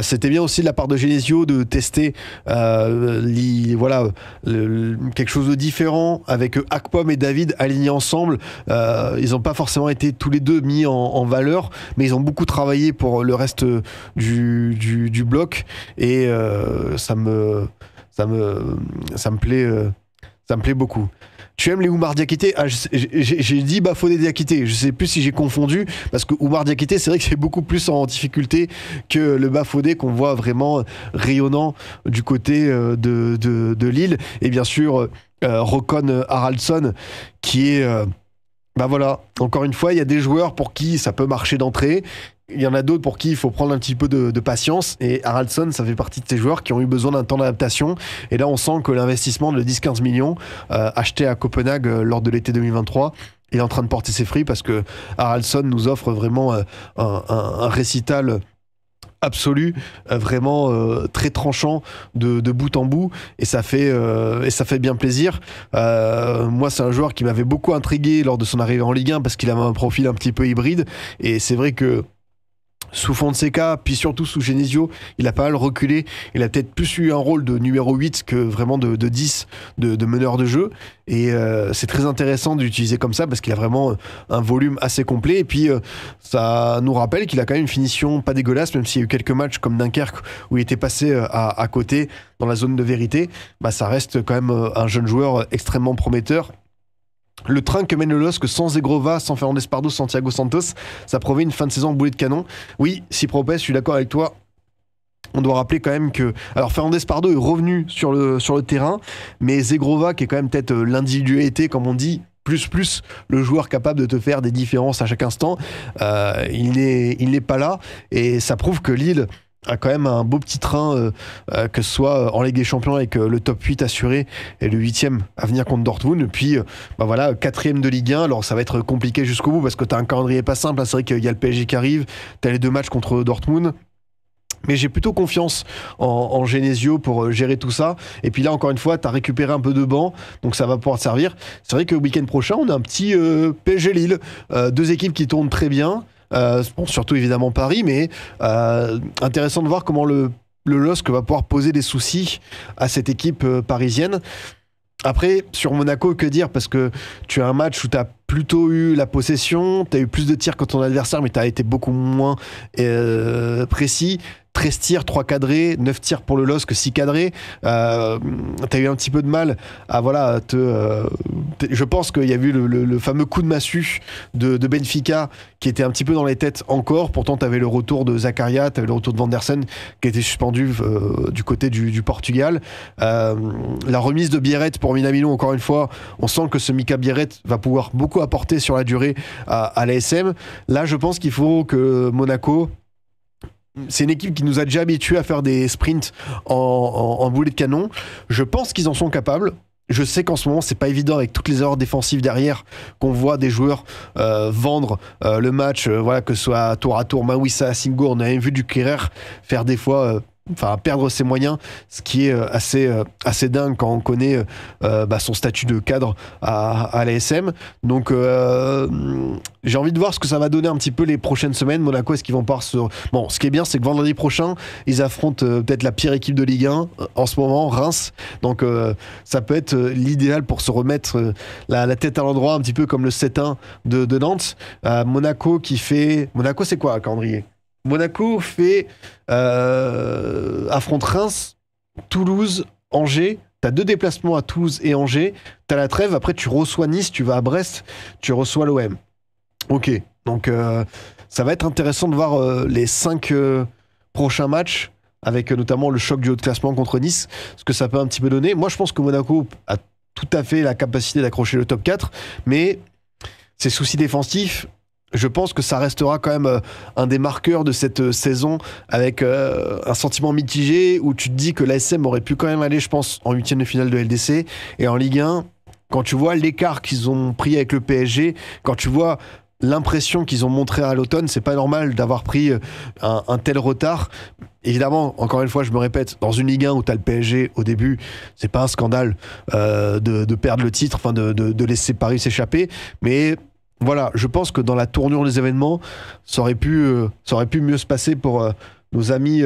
S1: C'était bien aussi de la part de Genesio de tester voilà, quelque chose de différent avec Akpom et David alignés ensemble. Ils n'ont pas forcément été tous les deux mis en valeur, mais ils ont beaucoup travaillé pour le reste du bloc, et ça me plaît beaucoup. Tu aimes les Oumar Diakité? J'ai dit Bafodé Diakité. Je sais plus si j'ai confondu, parce que Oumar Diakité, c'est vrai que c'est beaucoup plus en difficulté que le Bafodé qu'on voit vraiment rayonnant du côté de Lille. Et bien sûr, Rokon Haraldsson, qui est... bah voilà, encore une fois, il y a des joueurs pour qui ça peut marcher d'entrée. Il y en a d'autres pour qui il faut prendre un petit peu de patience, et Haraldsson, ça fait partie de ces joueurs qui ont eu besoin d'un temps d'adaptation. Et là, on sent que l'investissement de 10-15 millions acheté à Copenhague lors de l'été 2023, il est en train de porter ses fruits, parce que Haraldsson nous offre vraiment un récital absolu, vraiment très tranchant de bout en bout, et ça fait bien plaisir. Moi, c'est un joueur qui m'avait beaucoup intrigué lors de son arrivée en Ligue 1, parce qu'il avait un profil un petit peu hybride, et c'est vrai que sous Fonseca, puis surtout sous Genesio, il a pas mal reculé. Il a peut-être plus eu un rôle de numéro 8 que vraiment de 10, de meneur de jeu. Et c'est très intéressant d'utiliser comme ça, parce qu'il a vraiment un volume assez complet. Et puis, ça nous rappelle qu'il a quand même une finition pas dégueulasse, même s'il y a eu quelques matchs comme Dunkerque où il était passé à côté dans la zone de vérité. Bah, ça reste quand même un jeune joueur extrêmement prometteur. Le train que mène le LOSC sans Zegrova, sans Fernandez Pardo, sans Thiago Santos, ça promet une fin de saison en boulet de canon. Oui, Cyprien, je suis d'accord avec toi. On doit rappeler quand même que... Alors, Fernandez Pardo est revenu sur le terrain, mais Zegrova, qui est quand même peut-être l'individualité, comme on dit, plus le joueur capable de te faire des différences à chaque instant, il n'est pas là. Et ça prouve que Lille a quand même un beau petit train, que ce soit en Ligue des Champions avec le top 8 assuré et le 8e à venir contre Dortmund. Puis bah voilà, 4e de Ligue 1. Alors ça va être compliqué jusqu'au bout, parce que tu as un calendrier pas simple. C'est vrai qu'il y a le PSG qui arrive, tu as les 2 matchs contre Dortmund. Mais j'ai plutôt confiance en Genesio pour gérer tout ça. Et puis là, encore une fois, tu as récupéré un peu de banc, donc ça va pouvoir te servir. C'est vrai que le week-end prochain, on a un petit PSG Lille. 2 équipes qui tournent très bien. Bon, surtout évidemment Paris, mais intéressant de voir comment le LOSC va pouvoir poser des soucis à cette équipe parisienne. Après, sur Monaco, que dire? Parce que tu as un match où tu as plutôt eu la possession, tu as eu plus de tirs que ton adversaire, mais tu as été beaucoup moins précis. 13 tirs, 3 cadrés, 9 tirs pour le LOSC, 6 cadrés. T'as eu un petit peu de mal à voilà, je pense qu'il y a eu le fameux coup de massue de Benfica qui était un petit peu dans les têtes encore. Pourtant, t'avais le retour de Zakaria, t'avais le retour de Van der Sen qui était suspendu du côté du Portugal. La remise de Bierret pour Minamino, encore une fois, on sent que ce Mika Bierret va pouvoir beaucoup apporter sur la durée à l'ASM. Là, je pense qu'il faut que Monaco... C'est une équipe qui nous a déjà habitués à faire des sprints en boulet de canon. Je pense qu'ils en sont capables. je sais qu'en ce moment, c'est pas évident avec toutes les erreurs défensives derrière qu'on voit des joueurs vendre le match, voilà, que ce soit tour à tour, Mawissa, Singo, on a même vu du Kerrer faire des fois perdre ses moyens, ce qui est assez dingue quand on connaît son statut de cadre à l'ASM. Donc j'ai envie de voir ce que ça va donner un petit peu les prochaines semaines. Monaco, est-ce qu'ils vont pouvoir se... Bon, ce qui est bien, c'est que vendredi prochain, ils affrontent peut-être la pire équipe de Ligue 1 en ce moment, Reims. Donc ça peut être l'idéal pour se remettre la tête à l'endroit, un petit peu comme le 7-1 de Nantes. Monaco qui fait... Monaco, c'est quoi, calendrier? Monaco affronte Reims, Toulouse, Angers. T'as 2 déplacements à Toulouse et Angers. T'as la trêve. Après, tu reçois Nice, tu vas à Brest, tu reçois l'OM. Ok. Donc, ça va être intéressant de voir les 5 prochains matchs, avec notamment le choc du haut de classement contre Nice, ce que ça peut un petit peu donner. Moi, je pense que Monaco a tout à fait la capacité d'accrocher le top 4, mais ses soucis défensifs, je pense que ça restera quand même un des marqueurs de cette saison, avec un sentiment mitigé où tu te dis que l'ASM aurait pu quand même aller, je pense, en 8e de finale de LDC. Et en Ligue 1, quand tu vois l'écart qu'ils ont pris avec le PSG, quand tu vois l'impression qu'ils ont montré à l'automne, c'est pas normal d'avoir pris un tel retard. Évidemment, encore une fois, je me répète, dans une Ligue 1 où tu as le PSG au début, c'est pas un scandale de perdre le titre, enfin de laisser Paris s'échapper, mais... Voilà, je pense que dans la tournure des événements, ça aurait pu mieux se passer pour nos amis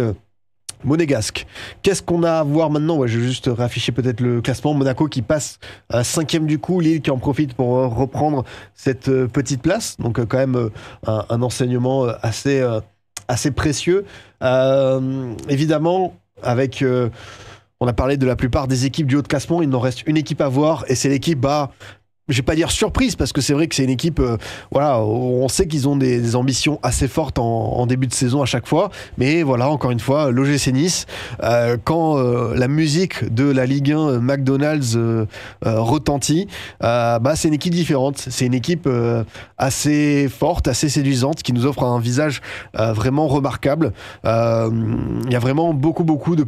S1: monégasques. Qu'est-ce qu'on a à voir maintenant? Je vais juste réafficher peut-être le classement. Monaco qui passe à 5e du coup, Lille qui en profite pour reprendre cette petite place. Donc quand même un enseignement assez précieux. Évidemment, avec... on a parlé de la plupart des équipes du haut de classement, il nous reste une équipe à voir et c'est l'équipe... je vais pas dire surprise parce que c'est vrai que c'est une équipe on sait qu'ils ont des ambitions assez fortes en début de saison à chaque fois, mais voilà, encore une fois, l'OGC Nice, quand la musique de la Ligue 1 McDonald's retentit, c'est une équipe différente, c'est une équipe assez forte, assez séduisante, qui nous offre un visage vraiment remarquable. Il y a vraiment beaucoup de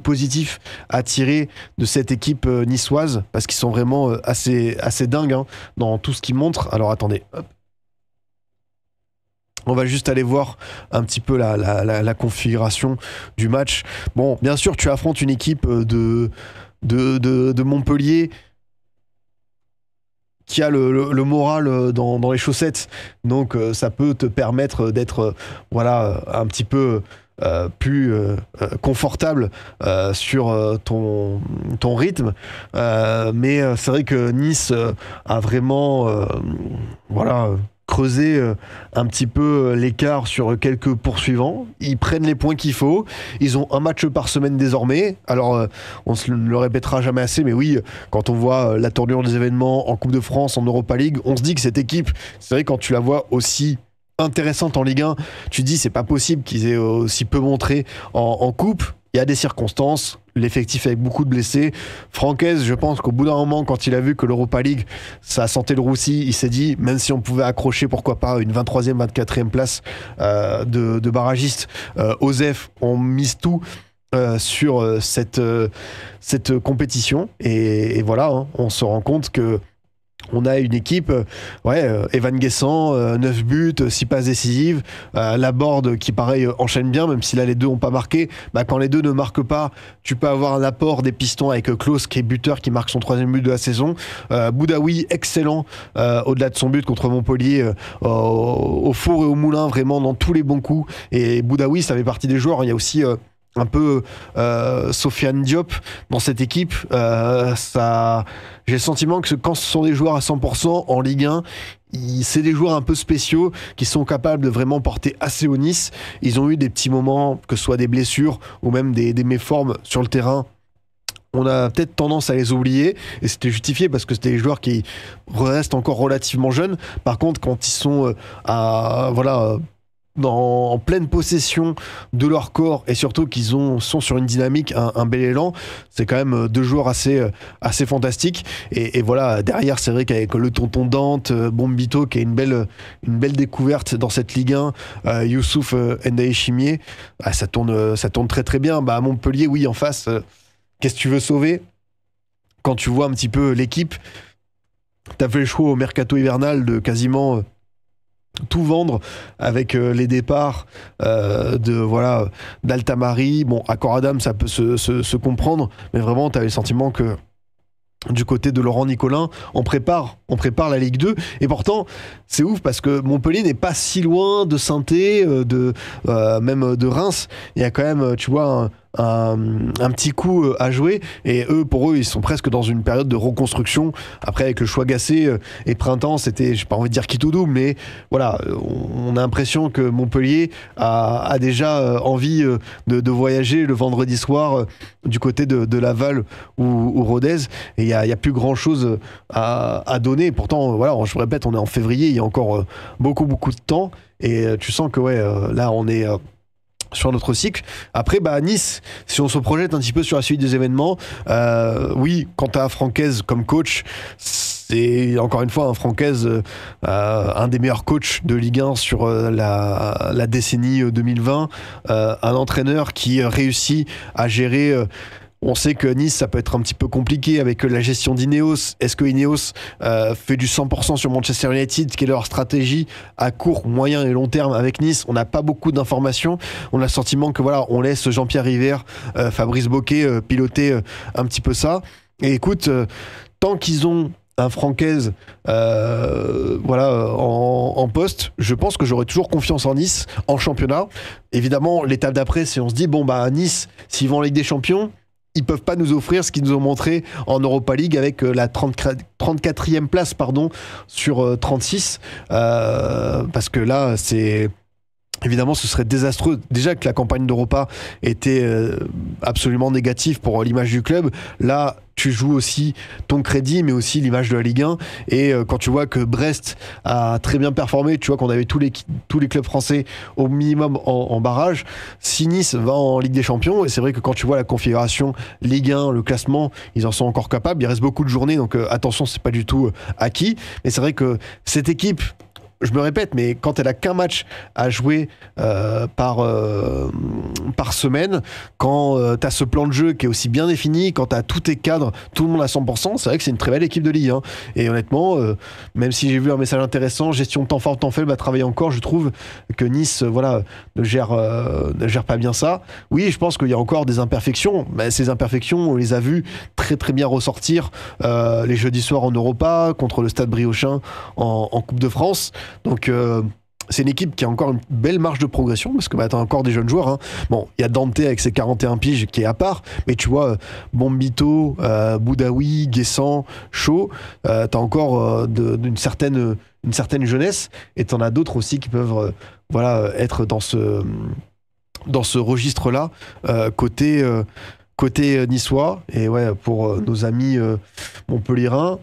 S1: à tirer de cette équipe niçoise, parce qu'ils sont vraiment assez dingues, hein, dans tout ce qu'ils montrent. Alors attendez, hop. On va juste aller voir un petit peu la configuration du match. Bon, bien sûr, tu affrontes une équipe de Montpellier qui a le moral dans les chaussettes. Donc, ça peut te permettre d'être un petit peu plus confortable sur ton rythme. Mais c'est vrai que Nice a vraiment creuser un petit peu l'écart sur quelques poursuivants. Ils prennent les points qu'il faut. Ils ont un match par semaine désormais. Alors, on ne le répétera jamais assez, mais oui, quand on voit la tournure des événements en Coupe de France, en Europa League, on se dit que cette équipe, c'est vrai, quand tu la vois aussi intéressante en Ligue 1, tu te dis c'est pas possible qu'ils aient aussi peu montré en Coupe. Il y a des circonstances, l'effectif avec beaucoup de blessés. Francaise, je pense qu'au bout d'un moment, quand il a vu que l'Europa League, ça sentait le roussi, il s'est dit, même si on pouvait accrocher, pourquoi pas, une 23e, 24e place de barragiste, Osef, on mise tout sur cette compétition. Et voilà, hein, on se rend compte que on a une équipe, Evan Guessant, 9 buts, 6 passes décisives, Laborde qui pareil enchaîne bien, même si là les deux n'ont pas marqué. Quand les deux ne marquent pas, tu peux avoir un apport des pistons avec Klose qui est buteur, qui marque son 3e but de la saison. Boudaoui, excellent, au-delà de son but contre Montpellier, au four et au moulin, vraiment dans tous les bons coups. Et Boudaoui, ça fait partie des joueurs. Il y a aussi... un peu Sofiane Diop dans cette équipe. J'ai le sentiment que quand ce sont des joueurs à 100% en Ligue 1, c'est des joueurs un peu spéciaux qui sont capables de vraiment porter assez haut Nice. Ils ont eu des petits moments, que ce soit des blessures ou même des méformes sur le terrain. On a peut-être tendance à les oublier, et c'était justifié parce que c'était des joueurs qui restent encore relativement jeunes. Par contre, quand ils sont en pleine possession de leur corps et surtout qu'ils sont sur une dynamique, un bel élan, c'est quand même deux joueurs assez fantastiques. Et voilà, derrière, c'est vrai qu'avec le tonton Dante, Bombito qui est une belle découverte dans cette Ligue 1, Youssouf Ndaye Chimier, ça tourne très très bien. À Montpellier, oui, en face, qu'est-ce que tu veux sauver? quand tu vois un petit peu l'équipe, tu as fait le choix au mercato hivernal de quasiment tout vendre avec les départs d'Altamari. Bon, Accord Adam, ça peut se comprendre, mais vraiment, tu avais le sentiment que du côté de Laurent Nicolin, on prépare la Ligue 2, et pourtant c'est ouf parce que Montpellier n'est pas si loin de Saint-Étienne, même de Reims. Il y a quand même, tu vois, un petit coup à jouer, et pour eux ils sont presque dans une période de reconstruction. Après, avec le choix Gasset et Printemps, c'était, j'ai pas envie de dire quitte au double, mais voilà, on a l'impression que Montpellier a déjà envie de voyager le vendredi soir du côté de Laval ou Rodez, et il y a plus grand chose à donner. Pourtant, voilà, je vous répète, on est en février, il y a encore beaucoup de temps, et tu sens que là on est sur notre cycle. Après, Nice, si on se projette un petit peu sur la suite des événements, oui, quant à Francaise comme coach, c'est encore une fois un Francaise, un des meilleurs coachs de Ligue 1 sur la décennie 2020, un entraîneur qui réussit à gérer. On sait que Nice, ça peut être un petit peu compliqué avec la gestion d'Ineos. Est-ce que Ineos fait du 100% sur Manchester United? Quelle est leur stratégie à court, moyen et long terme avec Nice? On n'a pas beaucoup d'informations. On a le sentiment que voilà, on laisse Jean-Pierre River, Fabrice Bocquet piloter un petit peu ça. Et écoute, tant qu'ils ont un Francaise en poste, je pense que j'aurais toujours confiance en Nice en championnat. Évidemment, l'étape d'après, c'est on se dit, Nice, s'ils vont en Ligue des Champions, ils peuvent pas nous offrir ce qu'ils nous ont montré en Europa League avec la 34e place sur 36, parce que là c'est évidemment ce serait désastreux. Déjà que la campagne d'Europa était absolument négative pour l'image du club, là tu joues aussi ton crédit, mais aussi l'image de la Ligue 1. Et quand tu vois que Brest a très bien performé, tu vois qu'on avait tous les clubs français au minimum en barrage. Si Nice va en Ligue des Champions, et c'est vrai que quand tu vois la configuration Ligue 1, le classement, ils en sont encore capables. Il reste beaucoup de journées, donc attention, c'est pas du tout acquis. Mais c'est vrai que cette équipe, je me répète, mais quand elle a qu'un match à jouer par semaine, quand tu as ce plan de jeu qui est aussi bien défini, quand tu as tous tes cadres, tout le monde à 100%, c'est vrai que c'est une très belle équipe de Ligue 1. Et honnêtement, même si j'ai vu un message intéressant, gestion de temps fort, temps faible, va travailler encore, je trouve que Nice ne gère pas bien ça. Oui, je pense qu'il y a encore des imperfections, mais ces imperfections, on les a vues très très bien ressortir les jeudis soirs en Europa, contre le Stade Briochin en Coupe de France. Donc c'est une équipe qui a encore une belle marge de progression, parce que t'as encore des jeunes joueurs, hein. Bon, il y a Dante avec ses 41 piges qui est à part, mais tu vois, Bombito, Boudaoui, Guessant, Chaud, t'as encore une certaine jeunesse, et t'en as d'autres aussi qui peuvent être dans ce registre-là, côté niçois. Et pour nos amis montpelliérains,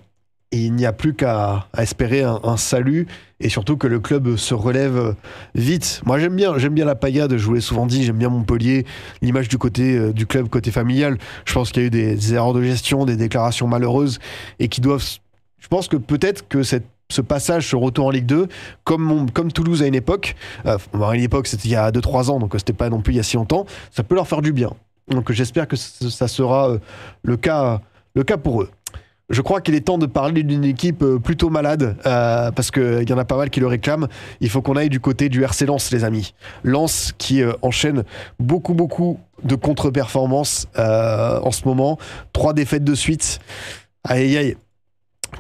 S1: il n'y a plus qu'à espérer un salut, et surtout que le club se relève vite. Moi j'aime bien la paillade, je vous l'ai souvent dit, j'aime bien Montpellier, l'image du côté du club côté familial. Je pense qu'il y a eu des erreurs de gestion, des déclarations malheureuses, et qui doivent... Je pense que peut-être que ce passage, ce retour en Ligue 2, comme Toulouse à une époque, à une époque c'était il y a 2-3 ans, donc c'était pas non plus il y a si longtemps, ça peut leur faire du bien. Donc j'espère que ça sera le cas pour eux. Je crois qu'il est temps de parler d'une équipe plutôt malade, parce qu'il y en a pas mal qui le réclament. Il faut qu'on aille du côté du RC Lens, les amis. Lens qui enchaîne beaucoup de contre-performances en ce moment. 3 défaites de suite. Aïe aïe.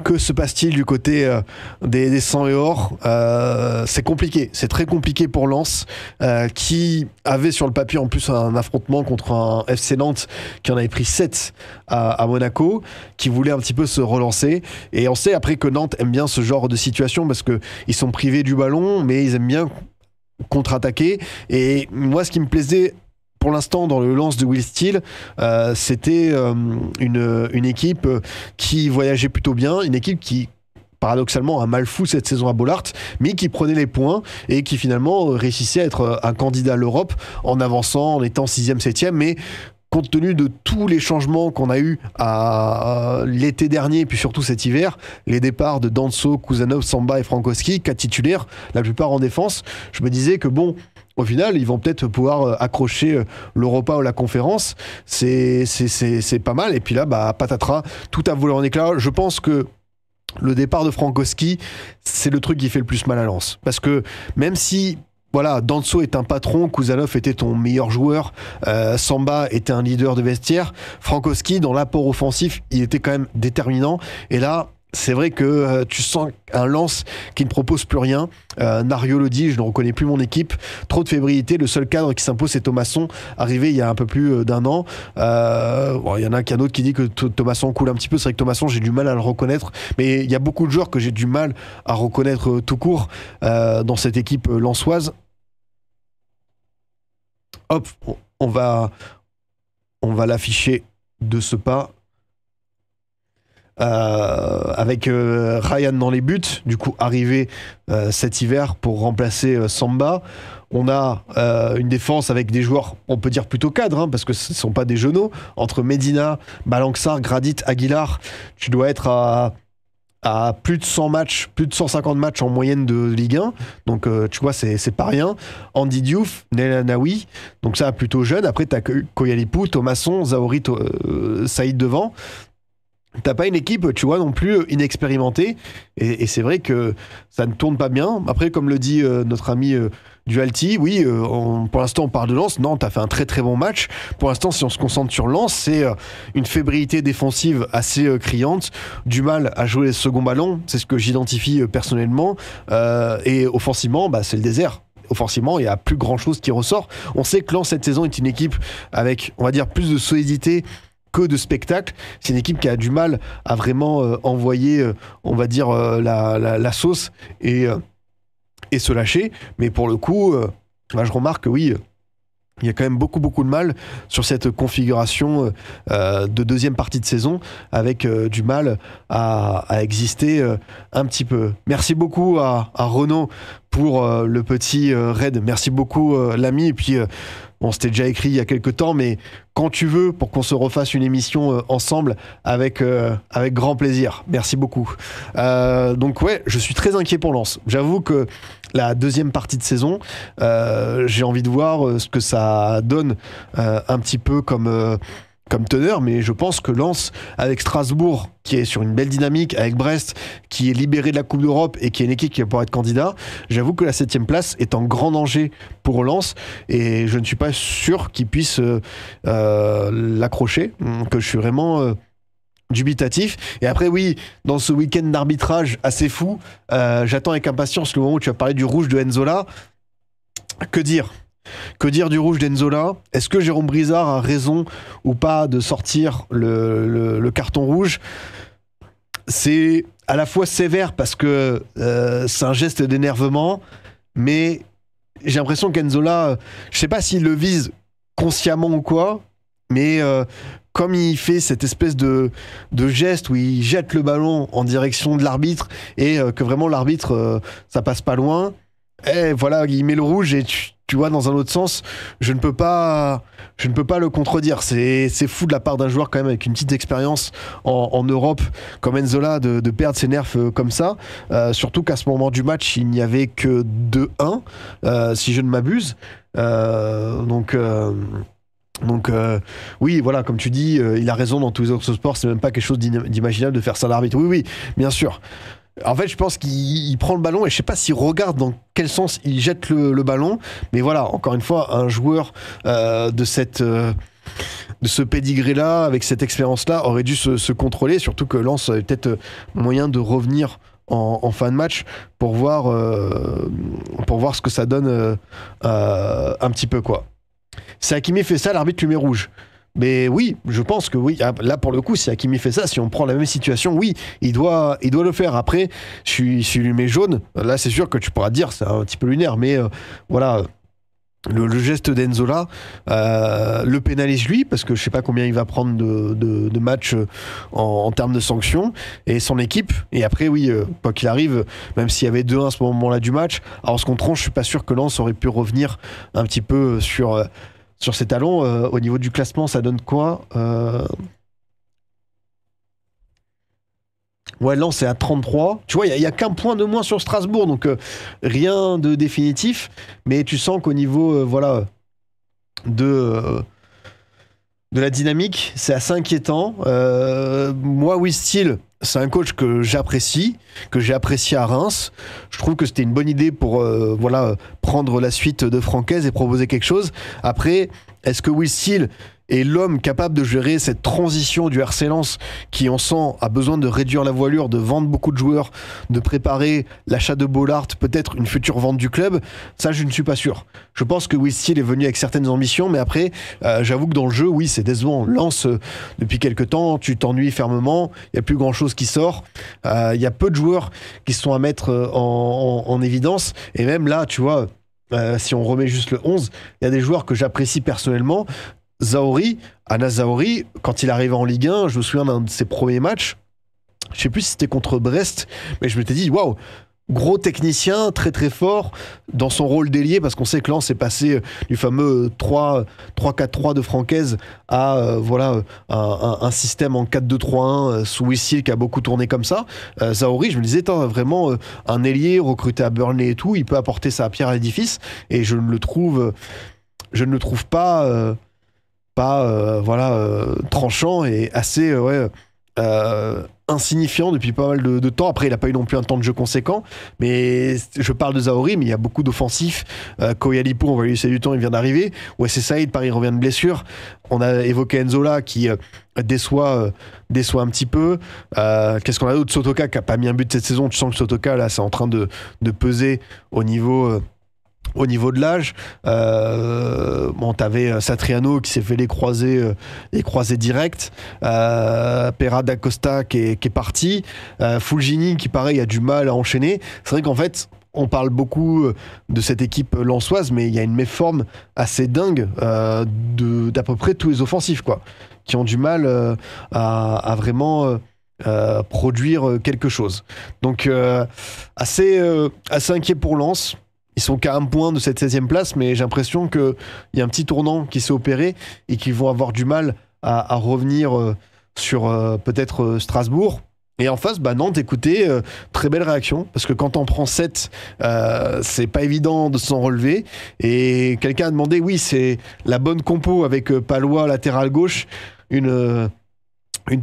S1: Que se passe-t-il du côté des 100 et or? C'est compliqué, c'est très compliqué pour Lens, qui avait sur le papier en plus un affrontement contre un FC Nantes qui en avait pris 7 à Monaco, qui voulait un petit peu se relancer. Et on sait après que Nantes aime bien ce genre de situation, parce qu'ils sont privés du ballon, mais ils aiment bien contre-attaquer. Et moi, ce qui me plaisait pour l'instant dans le Lens de Will Steele, c'était une équipe qui voyageait plutôt bien, une équipe qui paradoxalement a mal fou cette saison à Bollaert, mais qui prenait les points et qui finalement réussissait à être un candidat à l'Europe en avançant, en étant 6e, 7e, mais compte tenu de tous les changements qu'on a eu à l'été dernier, et puis surtout cet hiver, les départs de Danso, Kuzanov, Samba et Frankowski, 4 titulaires, la plupart en défense, je me disais que bon, au final, ils vont peut-être pouvoir accrocher l'Europa ou la conférence. C'est pas mal. Et puis là, bah, patatras, tout a volé en éclats. Je pense que le départ de Frankowski, c'est le truc qui fait le plus mal à Lens. Parce que même si voilà, Danso est un patron, Kuzanov était ton meilleur joueur, Samba était un leader de vestiaire, Frankowski, dans l'apport offensif, il était quand même déterminant. Et là, c'est vrai que tu sens un Lens qui ne propose plus rien. Nario le dit, je ne reconnais plus mon équipe. Trop de fébrilité. Le seul cadre qui s'impose, c'est Thomasson, arrivé il y a un peu plus d'un an. Bon, il y en a qu'un autre qui dit que Thomasson coule un petit peu. C'est vrai que Thomasson, j'ai du mal à le reconnaître. Mais il y a beaucoup de joueurs que j'ai du mal à reconnaître tout court dans cette équipe lensoise. Hop, on va l'afficher de ce pas. Avec Ryan dans les buts, du coup arrivé cet hiver pour remplacer Samba. On a une défense avec des joueurs, on peut dire plutôt cadres, hein, parce que ce ne sont pas des genoux. Entre Medina, Balanxar, Gradit, Aguilar, tu dois être à plus de 100 matchs, plus de 150 matchs en moyenne de Ligue 1. Donc, tu vois, c'est pas rien. Andy Diouf, Nelanaoui, donc ça, plutôt jeune. Après, tu as Koyalipou, Thomasson, Zahouri, Saïd devant. T'as pas une équipe, tu vois, non plus inexpérimentée. Et c'est vrai que ça ne tourne pas bien. Après, comme le dit notre ami Duhalti, oui, pour l'instant, on parle de Lens. Non, t'as fait un très très bon match. Pour l'instant, si on se concentre sur Lens, c'est une fébrilité défensive assez criante, du mal à jouer les seconds ballons. C'est ce que j'identifie personnellement. Et offensivement, bah, c'est le désert. Offensivement, il n'y a plus grand chose qui ressort. On sait que Lens, cette saison, est une équipe avec, on va dire, plus de solidité que de spectacle. C'est une équipe qui a du mal à vraiment envoyer, on va dire, la sauce et se lâcher. Mais pour le coup, je remarque que oui, il y a quand même beaucoup de mal sur cette configuration de deuxième partie de saison, avec du mal à exister un petit peu. Merci beaucoup à Renaud pour le petit raid. Merci beaucoup l'ami. Et puis on s'était déjà écrit il y a quelques temps, mais quand tu veux, pour qu'on se refasse une émission ensemble, avec grand plaisir. Merci beaucoup. Donc ouais, je suis très inquiet pour Lens. J'avoue que la deuxième partie de saison, j'ai envie de voir ce que ça donne un petit peu comme teneur, mais je pense que Lens, avec Strasbourg, qui est sur une belle dynamique, avec Brest, qui est libéré de la Coupe d'Europe et qui est une équipe qui va pouvoir être candidat, j'avoue que la 7e place est en grand danger pour Lens, et je ne suis pas sûr qu'ils puissent l'accrocher, que je suis vraiment dubitatif. Et après, oui, dans ce week-end d'arbitrage assez fou, j'attends avec impatience le moment où tu vas parler du rouge de Enzola. Que dire ? Que dire du rouge d'Enzola ? Est-ce que Jérôme Brizard a raison ou pas de sortir le carton rouge ? C'est à la fois sévère parce que c'est un geste d'énervement, mais j'ai l'impression qu'Enzola, je sais pas s'il le vise consciemment ou quoi, mais comme il fait cette espèce de geste où il jette le ballon en direction de l'arbitre et que vraiment l'arbitre, ça passe pas loin, et voilà, il met le rouge et tu vois, dans un autre sens, je ne peux pas le contredire. C'est fou de la part d'un joueur quand même avec une petite expérience en Europe comme Enzola de perdre ses nerfs comme ça. Surtout qu'à ce moment du match, il n'y avait que 2-1, si je ne m'abuse. Donc oui, voilà, comme tu dis, il a raison dans tous les autres sports. C'est même pas quelque chose d'imaginable de faire ça à l'arbitre. Oui, bien sûr. En fait, je pense qu'il prend le ballon et je sais pas s'il regarde dans quel sens il jette le ballon. Mais voilà, encore une fois, un joueur de ce pédigré-là, avec cette expérience-là, aurait dû se contrôler. Surtout que Lens avait peut-être moyen de revenir en fin de match pour voir ce que ça donne un petit peu, quoi. Si Hakimi fait ça, l'arbitre lui met rouge. Mais oui, je pense que oui. Là, pour le coup, si Hakimi fait ça, si on prend la même situation, oui, il doit le faire. Après, si lui met jaune, là, c'est sûr que tu pourras dire, c'est un petit peu lunaire, mais voilà, le geste d'Enzola le pénalise lui, parce que je sais pas combien il va prendre de matchs en termes de sanctions, et son équipe. Et après, oui, quoi qu'il arrive, même s'il y avait 2-1 à ce moment-là du match, alors ce qu'on tranche, je suis pas sûr que Lens aurait pu revenir un petit peu sur ses talons. Au niveau du classement, ça donne quoi Ouais, Lens est à 33. Tu vois, il y a qu'un point de moins sur Strasbourg, donc rien de définitif. Mais tu sens qu'au niveau voilà, de, euh, de la dynamique, c'est assez inquiétant. Moi, Wistil, c'est un coach que j'ai apprécié à Reims. Je trouve que c'était une bonne idée pour voilà, prendre la suite de Francaise et proposer quelque chose. Après, est-ce que Wistil est l'homme capable de gérer cette transition du RC Lens qui, on sent, a besoin de réduire la voilure, de vendre beaucoup de joueurs, de préparer l'achat de Bollard, peut-être une future vente du club? Ça, je ne suis pas sûr. Je pense que Wistil est venu avec certaines ambitions, mais après, j'avoue que dans le jeu, oui, c'est décevant. Lens, depuis quelques temps, tu t'ennuies fermement, il n'y a plus grand-chose qui sort. Il y a peu de joueurs qui sont à mettre en évidence, et même là, tu vois, si on remet juste le 11, il y a des joueurs que j'apprécie personnellement. Anas Zahouri, quand il arrivait en Ligue 1, je me souviens d'un de ses premiers matchs, je sais plus si c'était contre Brest, mais je m'étais dit, waouh, gros technicien, très très fort, dans son rôle d'ailier, parce qu'on sait que Lens est passé du fameux 3-4-3 de Francaise à voilà, un système en 4-2-3-1 sous Wissil qui a beaucoup tourné comme ça. Zahouri, je me disais, vraiment un ailier recruté à Burnley et tout, il peut apporter sa pierre à l'édifice, et je ne le trouve pas voilà, tranchant et assez ouais, insignifiant depuis pas mal de temps. Après, il n'a pas eu non plus un temps de jeu conséquent, mais je parle de Zahouri, mais il y a beaucoup d'offensifs. Koyalipo, on va lui laisser du temps, il vient d'arriver. Wesley Saïd, pareil, revient de blessure. On a évoqué Enzola qui déçoit un petit peu. Qu'est-ce qu'on a d'autre? Sotoka qui n'a pas mis un but cette saison. Tu sens que Sotoka, là, c'est en train de peser au niveau de l'âge. Bon, t'avais Satriano qui s'est fait les croisés directs. Pera d'Acosta qui est parti. Fulgini qui, pareil, a du mal à enchaîner. C'est vrai qu'en fait, on parle beaucoup de cette équipe lensoise, mais il y a une méforme assez dingue d'à peu près tous les offensifs, quoi, qui ont du mal à vraiment produire quelque chose. Donc, assez inquiet pour Lens. Ils sont qu'à un point de cette 16e place, mais j'ai l'impression qu'il y a un petit tournant qui s'est opéré et qu'ils vont avoir du mal à revenir sur peut-être Strasbourg. Et en face, Nantes, écoutez, très belle réaction, parce que quand on prend 7, c'est pas évident de s'en relever. Et quelqu'un a demandé, oui, c'est la bonne compo avec Palois latéral gauche, une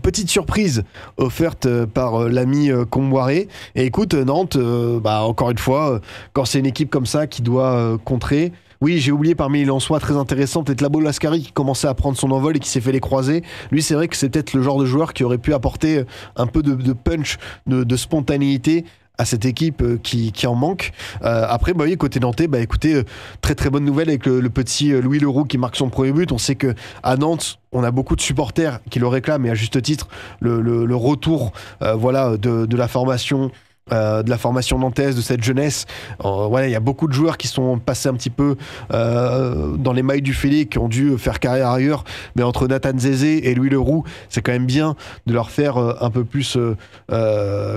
S1: petite surprise offerte par l'ami Comboiré. Et écoute, Nantes, encore une fois, quand c'est une équipe comme ça qui doit contrer. Oui, j'ai oublié parmi les Lensois très intéressant, peut-être Labo Lascari qui commençait à prendre son envol et qui s'est fait les croiser. Lui, c'est vrai que c'est peut-être le genre de joueur qui aurait pu apporter un peu de punch, de spontanéité à cette équipe qui en manque. Après, oui, côté nantais, écoutez, très très bonne nouvelle avec le petit Louis Leroux qui marque son premier but. On sait que à Nantes, on a beaucoup de supporters qui le réclament, et à juste titre, le retour voilà, de la formation. De la formation nantaise, de cette jeunesse. Il y a beaucoup de joueurs qui sont passés un petit peu dans les mailles du filet, qui ont dû faire carrière ailleurs, mais entre Nathan Zézé et Louis Leroux, c'est quand même bien de leur faire un peu plus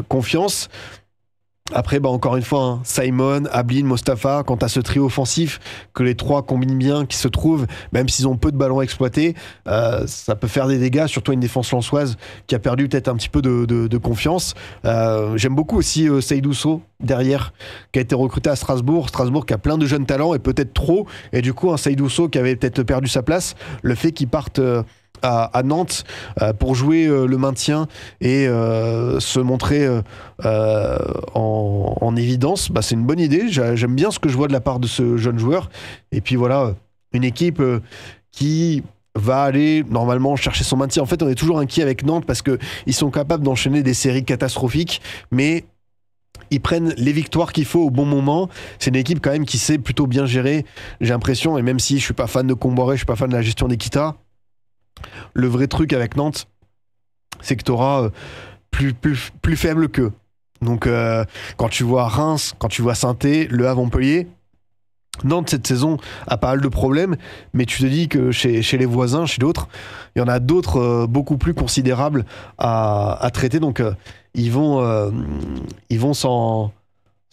S1: confiance. Après, encore une fois, Simon, Ablin, Mostafa, quant à ce trio offensif, que les trois combinent bien, qui se trouvent, même s'ils ont peu de ballons exploités, ça peut faire des dégâts, surtout une défense lensoise qui a perdu peut-être un petit peu de confiance. J'aime beaucoup aussi Seydou Sow, derrière, qui a été recruté à Strasbourg. Strasbourg qui a plein de jeunes talents, et peut-être trop, et du coup, un Seydou Sow qui avait peut-être perdu sa place. Le fait qu'il parte à Nantes pour jouer le maintien et se montrer en évidence, c'est une bonne idée. J'aime bien ce que je vois de la part de ce jeune joueur. Et puis voilà, une équipe qui va aller normalement chercher son maintien. En fait, on est toujours inquiet avec Nantes parce qu'ils sont capables d'enchaîner des séries catastrophiques, mais ils prennent les victoires qu'il faut au bon moment. C'est une équipe quand même qui sait plutôt bien gérer, j'ai l'impression, et même si je suis pas fan de Comboiré, je suis pas fan de la gestion d'Equita, le vrai truc avec Nantes, c'est que tu auras plus faible qu'eux. Donc, quand tu vois Reims, quand tu vois Saint-Étienne, Le Havre, Montpellier, Nantes, cette saison, a pas mal de problèmes, mais tu te dis que chez les voisins, chez d'autres, il y en a d'autres beaucoup plus considérables à traiter. Donc, ils vont s'en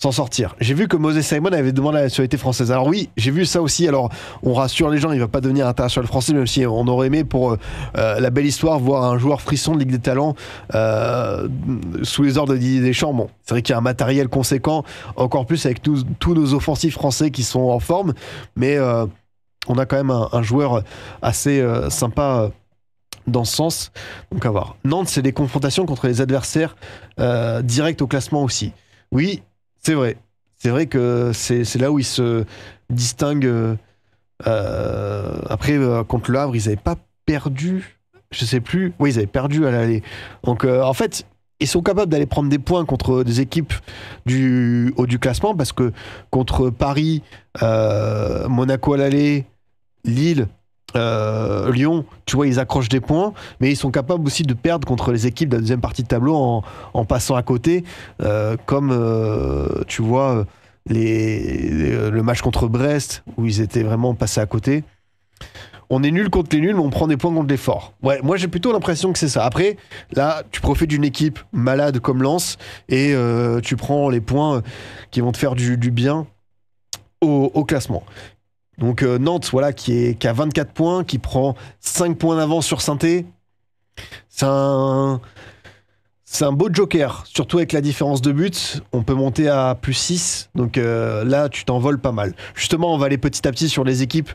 S1: s'en sortir. J'ai vu que Moses Simon avait demandé la nationalité française. Alors oui, j'ai vu ça aussi. Alors on rassure les gens, il va pas devenir international français, même si on aurait aimé pour la belle histoire voir un joueur frisson de Ligue des Talents sous les ordres de Didier Deschamps. Bon, c'est vrai qu'il y a un matériel conséquent, encore plus avec tous nos offensifs français qui sont en forme, mais on a quand même un joueur assez sympa dans ce sens. Donc à voir. Nantes, c'est des confrontations contre les adversaires directs au classement aussi. Oui, c'est vrai. C'est vrai que c'est là où ils se distinguent. Après, contre le Havre, ils n'avaient pas perdu. Je sais plus. Oui, ils avaient perdu à l'aller. Donc en fait, ils sont capables d'aller prendre des points contre des équipes du haut du classement parce que contre Paris, Monaco à l'aller, Lille, Lyon, tu vois, ils accrochent des points, mais ils sont capables aussi de perdre contre les équipes de la deuxième partie de tableau en passant à côté, comme tu vois le match contre Brest où ils étaient vraiment passés à côté. On est nul contre les nuls, mais on prend des points contre les forts. Ouais, moi j'ai plutôt l'impression que c'est ça. Après, là, tu profites d'une équipe malade comme Lens et tu prends les points qui vont te faire du bien au classement. Donc Nantes, voilà, qui a 24 points, qui prend 5 points d'avance sur Saint-Étienne. C'est un beau joker, surtout avec la différence de but. On peut monter à plus 6, donc là, tu t'envoles pas mal. Justement, on va aller petit à petit sur les équipes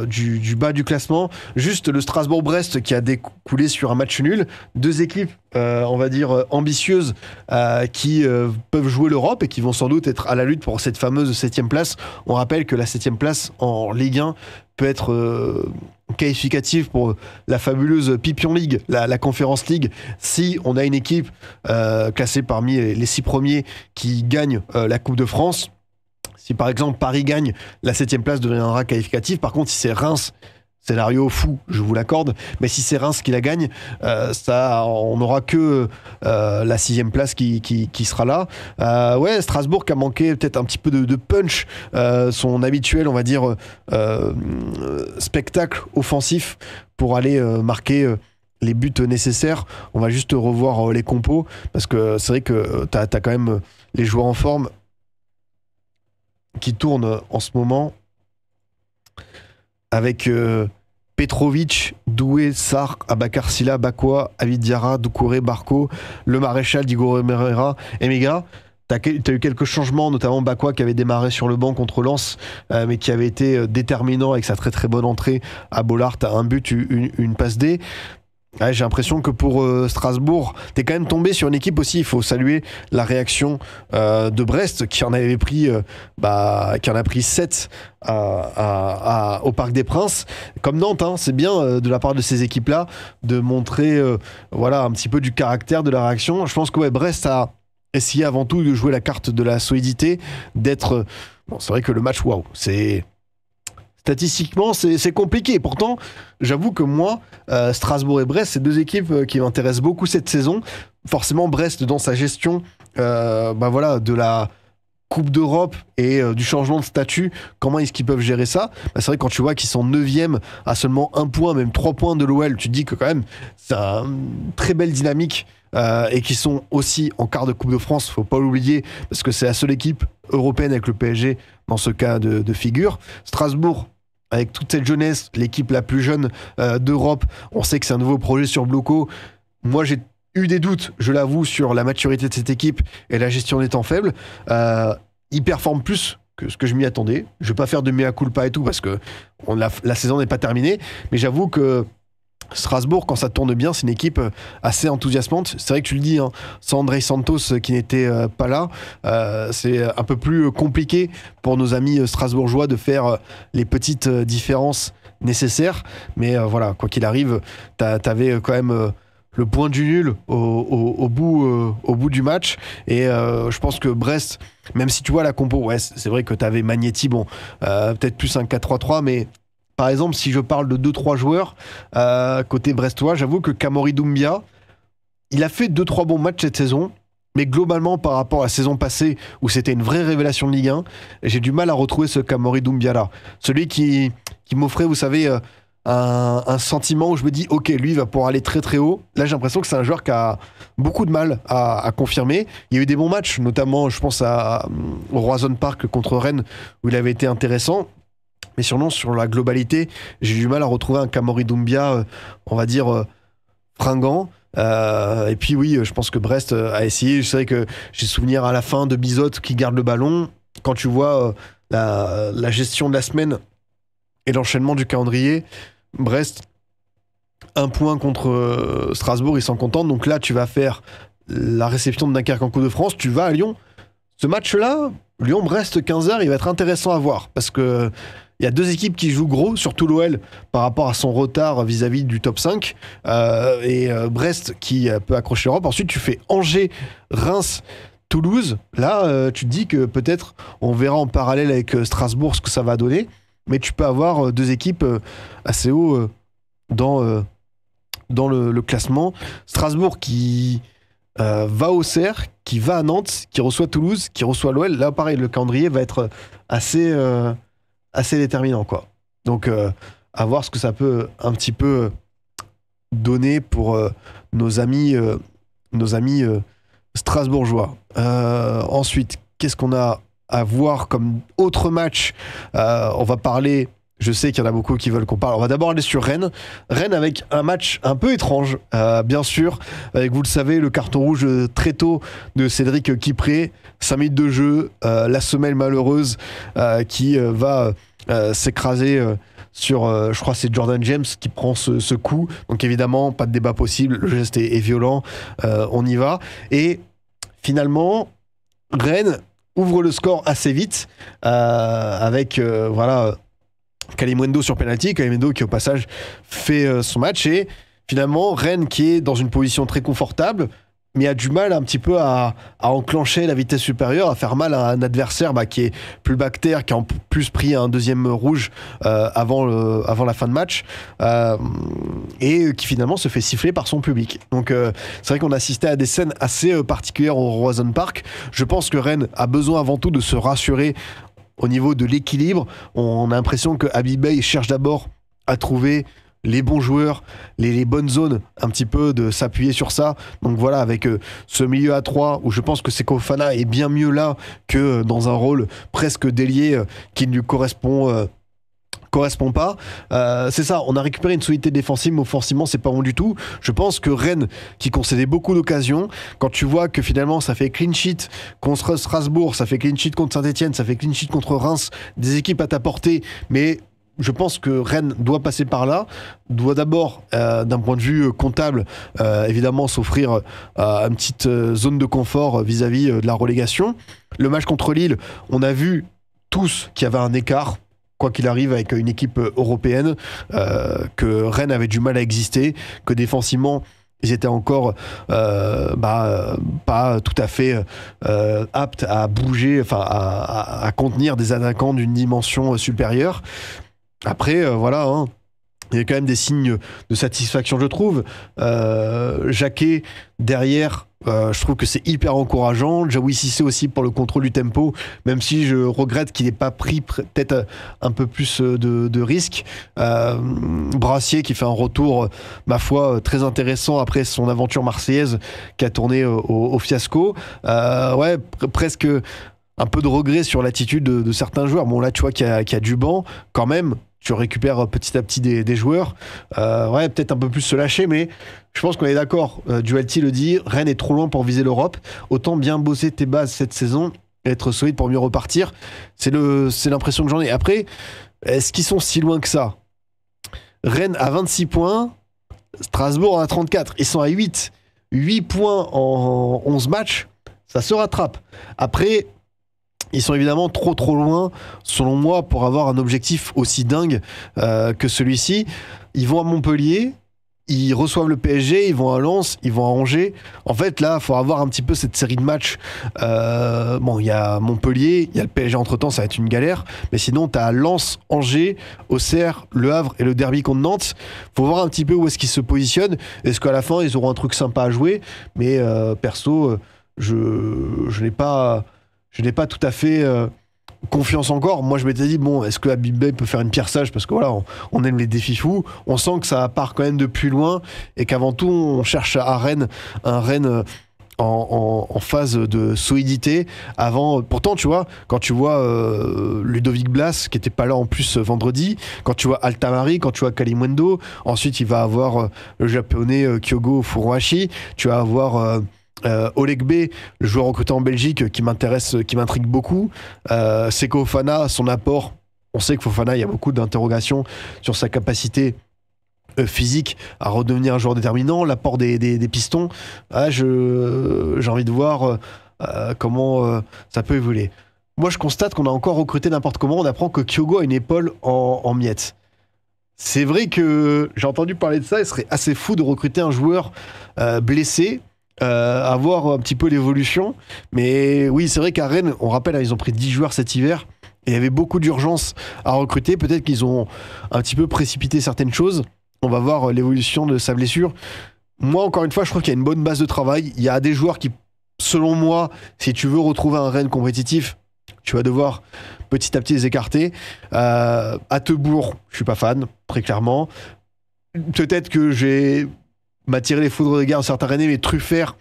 S1: du bas du classement. Juste le Strasbourg-Brest qui a découlé sur un match nul. Deux équipes, on va dire, ambitieuses qui peuvent jouer l'Europe et qui vont sans doute être à la lutte pour cette fameuse 7e place. On rappelle que la 7e place en Ligue 1 peut être qualificative pour la fabuleuse Pipion League, la Conference League, si on a une équipe classée parmi les 6 premiers qui gagnent la Coupe de France. Si par exemple Paris gagne, la 7e place deviendra qualificative. Par contre, si c'est Reims, scénario fou, je vous l'accorde, mais si c'est Reims qui la gagne, on n'aura que la 6e place qui sera là. Ouais, Strasbourg qui a manqué peut-être un petit peu de punch, son habituel, on va dire, spectacle offensif pour aller marquer les buts nécessaires. On va juste revoir les compos, parce que c'est vrai que t'as quand même les joueurs en forme qui tournent en ce moment, avec Petrovic, Doué, Sarr, Abakar Silla, Bakwa, Avid Diarra, Doucouré, Barco, Le Maréchal, Diego Herrera, Emega. T'as eu quelques changements, notamment Bakwa qui avait démarré sur le banc contre Lens, mais qui avait été déterminant avec sa très très bonne entrée à Bollard. T'as un but, une passe D. Ouais, j'ai l'impression que pour Strasbourg, t'es quand même tombé sur une équipe aussi. Il faut saluer la réaction de Brest qui en avait pris, qui en a pris 7 au Parc des Princes. Comme Nantes, hein, c'est bien de la part de ces équipes-là de montrer, voilà, un petit peu du caractère de la réaction. Je pense que ouais, Brest a essayé avant tout de jouer la carte de la solidité, d'être. Bon, c'est vrai que le match, waouh, c'est. Statistiquement, c'est compliqué. Pourtant, j'avoue que moi, Strasbourg et Brest, c'est deux équipes qui m'intéressent beaucoup cette saison. Forcément, Brest, dans sa gestion voilà, de la Coupe d'Europe et du changement de statut, comment est-ce qu'ils peuvent gérer ça ? C'est vrai, quand tu vois qu'ils sont 9e à seulement 1 point, même 3 points de l'OL, tu te dis que quand même, c'est une très belle dynamique. Et qui sont aussi en quart de Coupe de France, faut pas l'oublier, parce que c'est la seule équipe européenne avec le PSG dans ce cas de figure. Strasbourg, avec toute cette jeunesse, l'équipe la plus jeune d'Europe, on sait que c'est un nouveau projet sur Bloco. Moi, j'ai eu des doutes, je l'avoue, sur la maturité de cette équipe et la gestion des temps faibles. Ils performent plus que ce que je m'y attendais. Je vais pas faire de mea culpa et tout, parce que la saison n'est pas terminée, mais j'avoue que Strasbourg, quand ça tourne bien, c'est une équipe assez enthousiasmante. C'est vrai que tu le dis, hein, sans André Santos qui n'était pas là, c'est un peu plus compliqué pour nos amis strasbourgeois de faire les petites différences nécessaires. Mais voilà, quoi qu'il arrive, t'avais quand même le point du nul au bout du match. Et je pense que Brest, même si tu vois la compo, ouais, c'est vrai que t'avais Magnetti, bon, peut-être plus un 4-3-3, mais par exemple, si je parle de 2-3 joueurs côté brestois, j'avoue que Kamori Doumbia, il a fait 2-3 bons matchs cette saison, mais globalement, par rapport à la saison passée, où c'était une vraie révélation de Ligue 1, j'ai du mal à retrouver ce Kamori Doumbia-là. Celui qui m'offrait, vous savez, un sentiment où je me dis, ok, lui il va pouvoir aller très très haut. Là, j'ai l'impression que c'est un joueur qui a beaucoup de mal à confirmer. Il y a eu des bons matchs, notamment, je pense au Roazhon Park contre Rennes, où il avait été intéressant. Mais sinon, sur la globalité, j'ai du mal à retrouver un Kamori Doumbia, on va dire, fringant. Et puis oui, je pense que Brest a essayé. Je sais que j'ai souvenir à la fin de Bizot qui garde le ballon. Quand tu vois la gestion de la semaine et l'enchaînement du calendrier, Brest, un point contre Strasbourg, ils s'en contentent. Donc là, tu vas faire la réception de Dunkerque en Coupe de France. Tu vas à Lyon. Ce match-là, Lyon-Brest 15h, il va être intéressant à voir parce que il y a deux équipes qui jouent gros, surtout l'OL par rapport à son retard vis-à-vis du top 5 et Brest qui peut accrocher l'Europe. Ensuite, tu fais Angers, Reims, Toulouse. Là, tu te dis que peut-être on verra en parallèle avec Strasbourg ce que ça va donner, mais tu peux avoir deux équipes assez haut dans le classement. Strasbourg qui va au Cerf, qui va à Nantes, qui reçoit Toulouse, qui reçoit l'OL. Là, pareil, le calendrier va être assez déterminant, quoi. Donc, à voir ce que ça peut un petit peu donner pour nos amis strasbourgeois. Ensuite, qu'est-ce qu'on a à voir comme autre match? On va parler... Je sais qu'il y en a beaucoup qui veulent qu'on parle. On va d'abord aller sur Rennes. Rennes avec un match un peu étrange, bien sûr. Avec, vous le savez, le carton rouge très tôt de Cédric Kipré. 5 minutes de jeu. La semelle malheureuse qui va s'écraser sur, je crois que c'est Jordan James qui prend ce coup. Donc évidemment, pas de débat possible. Le geste est violent. On y va. Et finalement, Rennes ouvre le score assez vite avec, voilà... Kalimundo sur penalty, Kalimundo qui au passage fait son match et finalement Rennes qui est dans une position très confortable mais a du mal un petit peu à enclencher la vitesse supérieure, à faire mal à un adversaire qui est plus bactère, qui a en plus pris un deuxième rouge avant la fin de match et qui finalement se fait siffler par son public. Donc c'est vrai qu'on assistait à des scènes assez particulières au Roazhon Park. Je pense que Rennes a besoin avant tout de se rassurer au niveau de l'équilibre. On a l'impression que Habib Beye cherche d'abord à trouver les bons joueurs, les bonnes zones, un petit peu de s'appuyer sur ça. Donc voilà, avec ce milieu à 3 où je pense que Seko Fofana est bien mieux là que dans un rôle presque d'ailier qui ne lui correspond pas. C'est ça, on a récupéré une solidité défensive, mais offensivement, c'est pas bon du tout. Je pense que Rennes, qui concédait beaucoup d'occasions, quand tu vois que finalement ça fait clean sheet contre Strasbourg, ça fait clean sheet contre Saint-Etienne, ça fait clean sheet contre Reims, des équipes à ta portée, mais je pense que Rennes doit passer par là, doit d'abord, d'un point de vue comptable, évidemment s'offrir une petite zone de confort vis-à-vis de la relégation. Le match contre Lille, on a vu tous qu'il y avait un écart, quoi qu'il arrive, avec une équipe européenne, que Rennes avait du mal à exister, que défensivement, ils étaient encore pas tout à fait aptes à bouger, enfin à contenir des attaquants d'une dimension supérieure. Après, voilà, hein, il y a quand même des signes de satisfaction, je trouve. Jacquet, derrière, je trouve que c'est hyper encourageant. Jaoui Cissé aussi pour le contrôle du tempo, même si je regrette qu'il n'ait pas pris peut-être un peu plus de risques. Brassier qui fait un retour, ma foi, très intéressant après son aventure marseillaise qui a tourné au fiasco. Ouais, presque un peu de regret sur l'attitude de certains joueurs. Bon, là, tu vois qu'il y a du banc quand même. Tu récupères petit à petit des joueurs. Ouais, peut-être un peu plus se lâcher, mais je pense qu'on est d'accord. Duhalty le dit, Rennes est trop loin pour viser l'Europe. Autant bien bosser tes bases cette saison, être solide pour mieux repartir. C'est l'impression que j'en ai. Après, est-ce qu'ils sont si loin que ça? Rennes à 26 points, Strasbourg à 34. Ils sont à 8. 8 points en 11 matchs, ça se rattrape. Après... Ils sont évidemment trop loin, selon moi, pour avoir un objectif aussi dingue que celui-ci. Ils vont à Montpellier, ils reçoivent le PSG, ils vont à Lens, ils vont à Angers. En fait, là, il faut avoir un petit peu cette série de matchs. Bon, il y a Montpellier, il y a le PSG entre-temps, ça va être une galère. Mais sinon, tu as Lens, Angers, Auxerre, Le Havre et le derby contre Nantes. Faut voir un petit peu où est-ce qu'ils se positionnent. Est-ce qu'à la fin, ils auront un truc sympa à jouer? Mais perso, je n'ai pas tout à fait confiance encore. Moi, je m'étais dit, bon, est-ce que Habib Bey peut faire une pierre sage? Parce que voilà, on aime les défis fous. On sent que ça part quand même de plus loin et qu'avant tout, on cherche à Rennes, un Rennes en phase de solidité. Avant, pourtant, tu vois, quand tu vois Ludovic Blas, qui n'était pas là en plus vendredi, quand tu vois Altamari, quand tu vois Kalimundo, ensuite il va avoir le japonais Kyogo Furuhashi, tu vas avoir Oleg B, le joueur recruté en Belgique qui m'intrigue beaucoup. Seko Fofana, son apport. On sait que Fofana, il y a beaucoup d'interrogations sur sa capacité physique à redevenir un joueur déterminant. L'apport des pistons. Ah, j'ai envie de voir comment ça peut évoluer. Moi, je constate qu'on a encore recruté n'importe comment. On apprend que Kyogo a une épaule en miettes. C'est vrai que j'ai entendu parler de ça. Il serait assez fou de recruter un joueur blessé. À voir un petit peu l'évolution. Mais oui, c'est vrai qu'à Rennes, on rappelle, ils ont pris 10 joueurs cet hiver et il y avait beaucoup d'urgence à recruter. Peut-être qu'ils ont un petit peu précipité certaines choses. On va voir l'évolution de sa blessure. Moi, encore une fois, je trouve qu'il y a une bonne base de travail. Il y a des joueurs qui, selon moi, si tu veux retrouver un Rennes compétitif, tu vas devoir petit à petit les écarter. Attebourg, je suis pas fan, très clairement. Peut-être que j'ai m'attirer les foudres de guerre de certains Rennais, mais Truffert,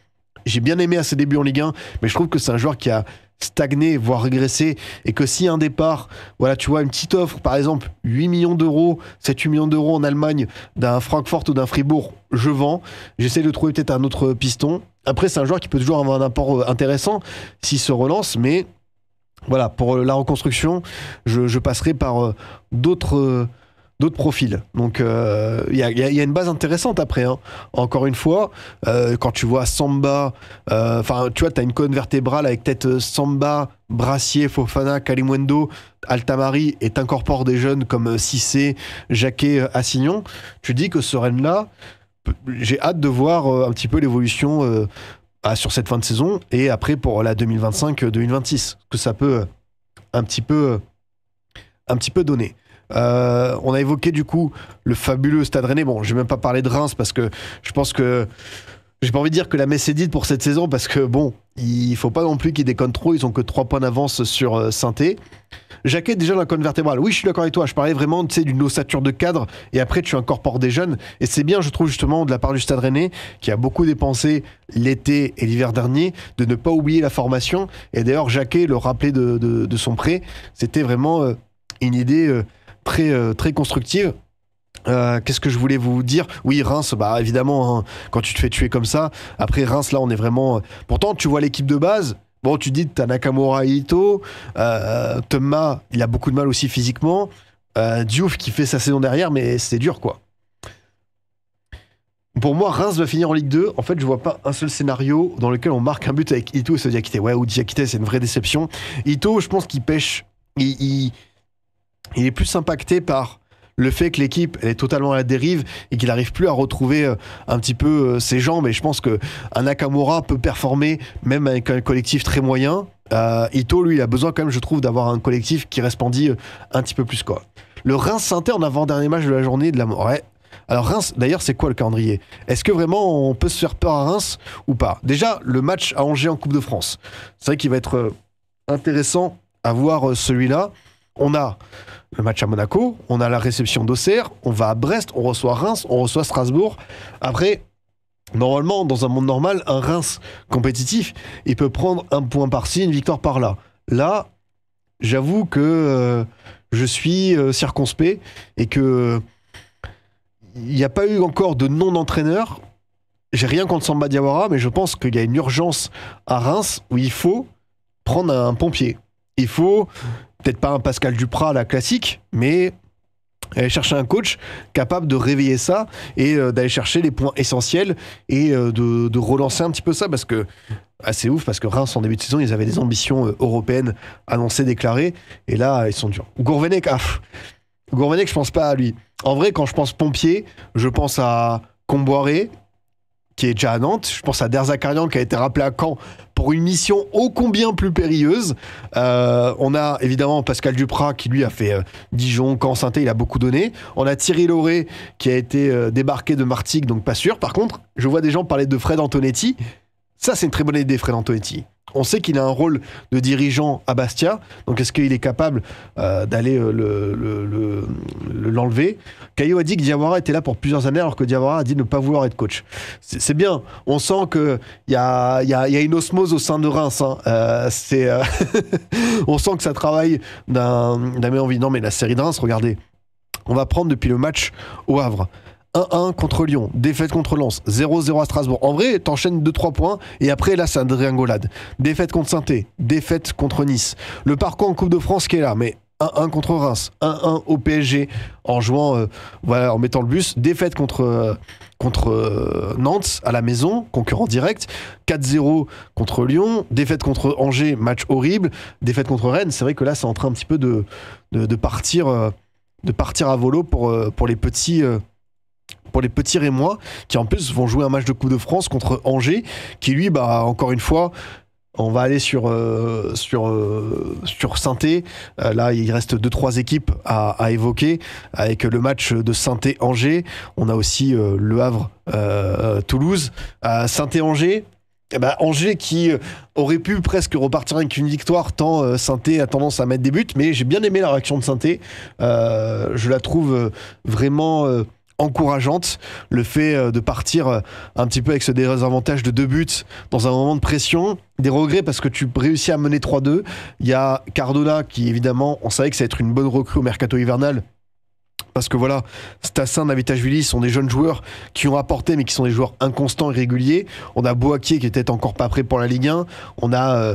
S1: j'ai bien aimé à ses débuts en Ligue 1, mais je trouve que c'est un joueur qui a stagné, voire régressé, et que si un départ, voilà, tu vois, une petite offre, par exemple, 8 millions d'euros, 7-8 millions d'euros en Allemagne, d'un Francfort ou d'un Fribourg, je vends. J'essaie de trouver peut-être un autre piston. Après, c'est un joueur qui peut toujours avoir un apport intéressant s'il se relance, mais voilà, pour la reconstruction, je passerai par d'autres profils. Donc il y a une base intéressante après. Hein. Encore une fois, quand tu vois Samba, tu vois, tu as une colonne vertébrale avec peut-être Samba, Brassier, Fofana, Kalimundo, Altamari, et t'incorpores des jeunes comme Cissé, Jacquet, Assignon. Tu dis que ce Rennes-là, j'ai hâte de voir un petit peu l'évolution sur cette fin de saison et après pour la 2025-2026, que ça peut un petit peu donner. On a évoqué du coup le fabuleux Stade Rennais. Bon, je vais même pas parler de Reims parce que je pense que j'ai pas envie de dire que la messe est dite pour cette saison parce que bon, il faut pas non plus qu'ils déconnent trop. Ils ont que 3 points d'avance sur Saint-Étienne. Jacquet déjà dans la colonne vertébrale. Oui, je suis d'accord avec toi. Je parlais vraiment, tu sais, d'une ossature de cadre et après tu incorpores des jeunes. Et c'est bien, je trouve justement de la part du Stade Rennais qui a beaucoup dépensé l'été et l'hiver dernier de ne pas oublier la formation. Et d'ailleurs, Jacquet le rappelait de son prêt. C'était vraiment une idée très constructive. Qu'est-ce que je voulais vous dire? Oui, Reims, bah évidemment, hein, quand tu te fais tuer comme ça, après Reims, là, on est vraiment. Pourtant, tu vois l'équipe de base. Bon, tu dis, t'as Nakamura et Ito. Thomas, il a beaucoup de mal aussi physiquement. Diouf qui fait sa saison derrière, mais c'est dur, quoi. Pour moi, Reims va finir en Ligue 2. En fait, je vois pas un seul scénario dans lequel on marque un but avec Ito et Sodiakité. Ouais, ou Diakité, c'est une vraie déception. Ito, je pense qu'il pêche. Il est plus impacté par le fait que l'équipe est totalement à la dérive et qu'il n'arrive plus à retrouver un petit peu ses jambes. Et je pense qu'un Nakamura peut performer même avec un collectif très moyen. Ito, lui, il a besoin quand même, je trouve, d'avoir un collectif qui resplendit un petit peu plus, quoi. Le Reims-Saint-Étienne en avant-dernier match de la journée de la mort. Ouais. Alors Reims, d'ailleurs, c'est quoi le calendrier? Est-ce que vraiment on peut se faire peur à Reims ou pas? Déjà, le match à Angers en Coupe de France. C'est vrai qu'il va être intéressant à voir celui-là. On a le match à Monaco, on a la réception d'Auxerre, on va à Brest, on reçoit Reims, on reçoit Strasbourg. Après, normalement, dans un monde normal, un Reims compétitif, il peut prendre un point par-ci, une victoire par-là. Là, j'avoue que je suis circonspect et que il n'y a pas eu encore de nom d'entraîneur. J'ai rien contre Samba Diawara, mais je pense qu'il y a une urgence à Reims où il faut prendre un pompier. Il faut peut-être pas un Pascal Duprat à la classique, mais aller chercher un coach capable de réveiller ça et d'aller chercher les points essentiels et de relancer un petit peu ça parce que c'est ouf parce que Reims en début de saison ils avaient des ambitions européennes annoncées, déclarées et là ils sont durs. Gourvenec, Gourvenec je pense pas à lui. En vrai quand je pense pompier, je pense à Comboiré qui est déjà à Nantes. Je pense à Derzakarian qui a été rappelé à Caen pour une mission ô combien plus périlleuse. On a évidemment Pascal Duprat qui lui a fait Dijon, Caen, Saint-Étienne, il a beaucoup donné. On a Thierry Lauré qui a été débarqué de Martigues, donc pas sûr. Par contre, je vois des gens parler de Fred Antonetti. Ça, c'est une très bonne idée, Fred Antonetti. On sait qu'il a un rôle de dirigeant à Bastia, donc est-ce qu'il est capable d'aller l'enlever? Caillot a dit que Diawara était là pour plusieurs années, alors que Diawara a dit ne pas vouloir être coach. C'est bien, on sent qu'il y a une osmose au sein de Reims. Hein. On sent que ça travaille d'un même envie. Non mais la série de Reims, regardez, on va prendre depuis le match au Havre. 1-1 contre Lyon, défaite contre Lens, 0-0 à Strasbourg. En vrai, t'enchaînes 2-3 points et après là c'est un dégringolade. Défaite contre Saint-Étienne, défaite contre Nice. Le parcours en Coupe de France qui est là, mais 1-1 contre Reims, 1-1 au PSG en jouant, en mettant le bus. Défaite contre Nantes à la maison, concurrent direct. 4-0 contre Lyon, défaite contre Angers, match horrible. Défaite contre Rennes, c'est vrai que là c'est en train un petit peu de partir à volo pour les petits. Pour les petits Rémois, qui en plus vont jouer un match de Coupe de France contre Angers, qui lui, encore une fois, on va aller sur Saint-Étienne. Là, il reste 2-3 équipes à évoquer, avec le match de Saint-Étienne-Angers. On a aussi Le Havre, Toulouse. Saint-Étienne-Angers, Angers qui aurait pu presque repartir avec une victoire tant Saint-Étienne a tendance à mettre des buts, mais j'ai bien aimé la réaction de Saint-Étienne. Je la trouve vraiment encourageante, le fait de partir un petit peu avec ce désavantage de 2 buts dans un moment de pression, des regrets parce que tu réussis à mener 3-2. Il y a Cardona qui évidemment, on savait que ça allait être une bonne recrue au mercato hivernal, parce que voilà, Stassin, Navitashvili sont des jeunes joueurs qui ont apporté mais qui sont des joueurs inconstants et réguliers. On a Boakier qui était encore pas prêt pour la Ligue 1. On a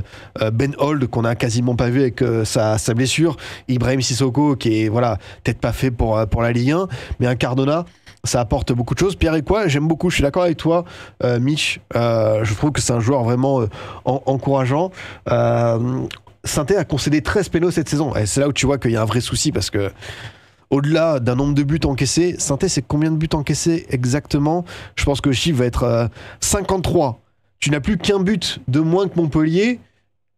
S1: Ben Holt qu'on a quasiment pas vu avec sa blessure. Ibrahim Sissoko qui est peut-être pas fait pour la Ligue 1. Mais un Cardona, ça apporte beaucoup de choses. Pierre Ecoua, j'aime beaucoup, je suis d'accord avec toi, Mitch. Je trouve que c'est un joueur vraiment encourageant. Saint-Étienne a concédé 13 pénaux cette saison. Et c'est là où tu vois qu'il y a un vrai souci parce que au-delà d'un nombre de buts encaissés, Saint-Étienne, c'est combien de buts encaissés exactement? Je pense que le chiffre va être 53. Tu n'as plus qu'un but de moins que Montpellier,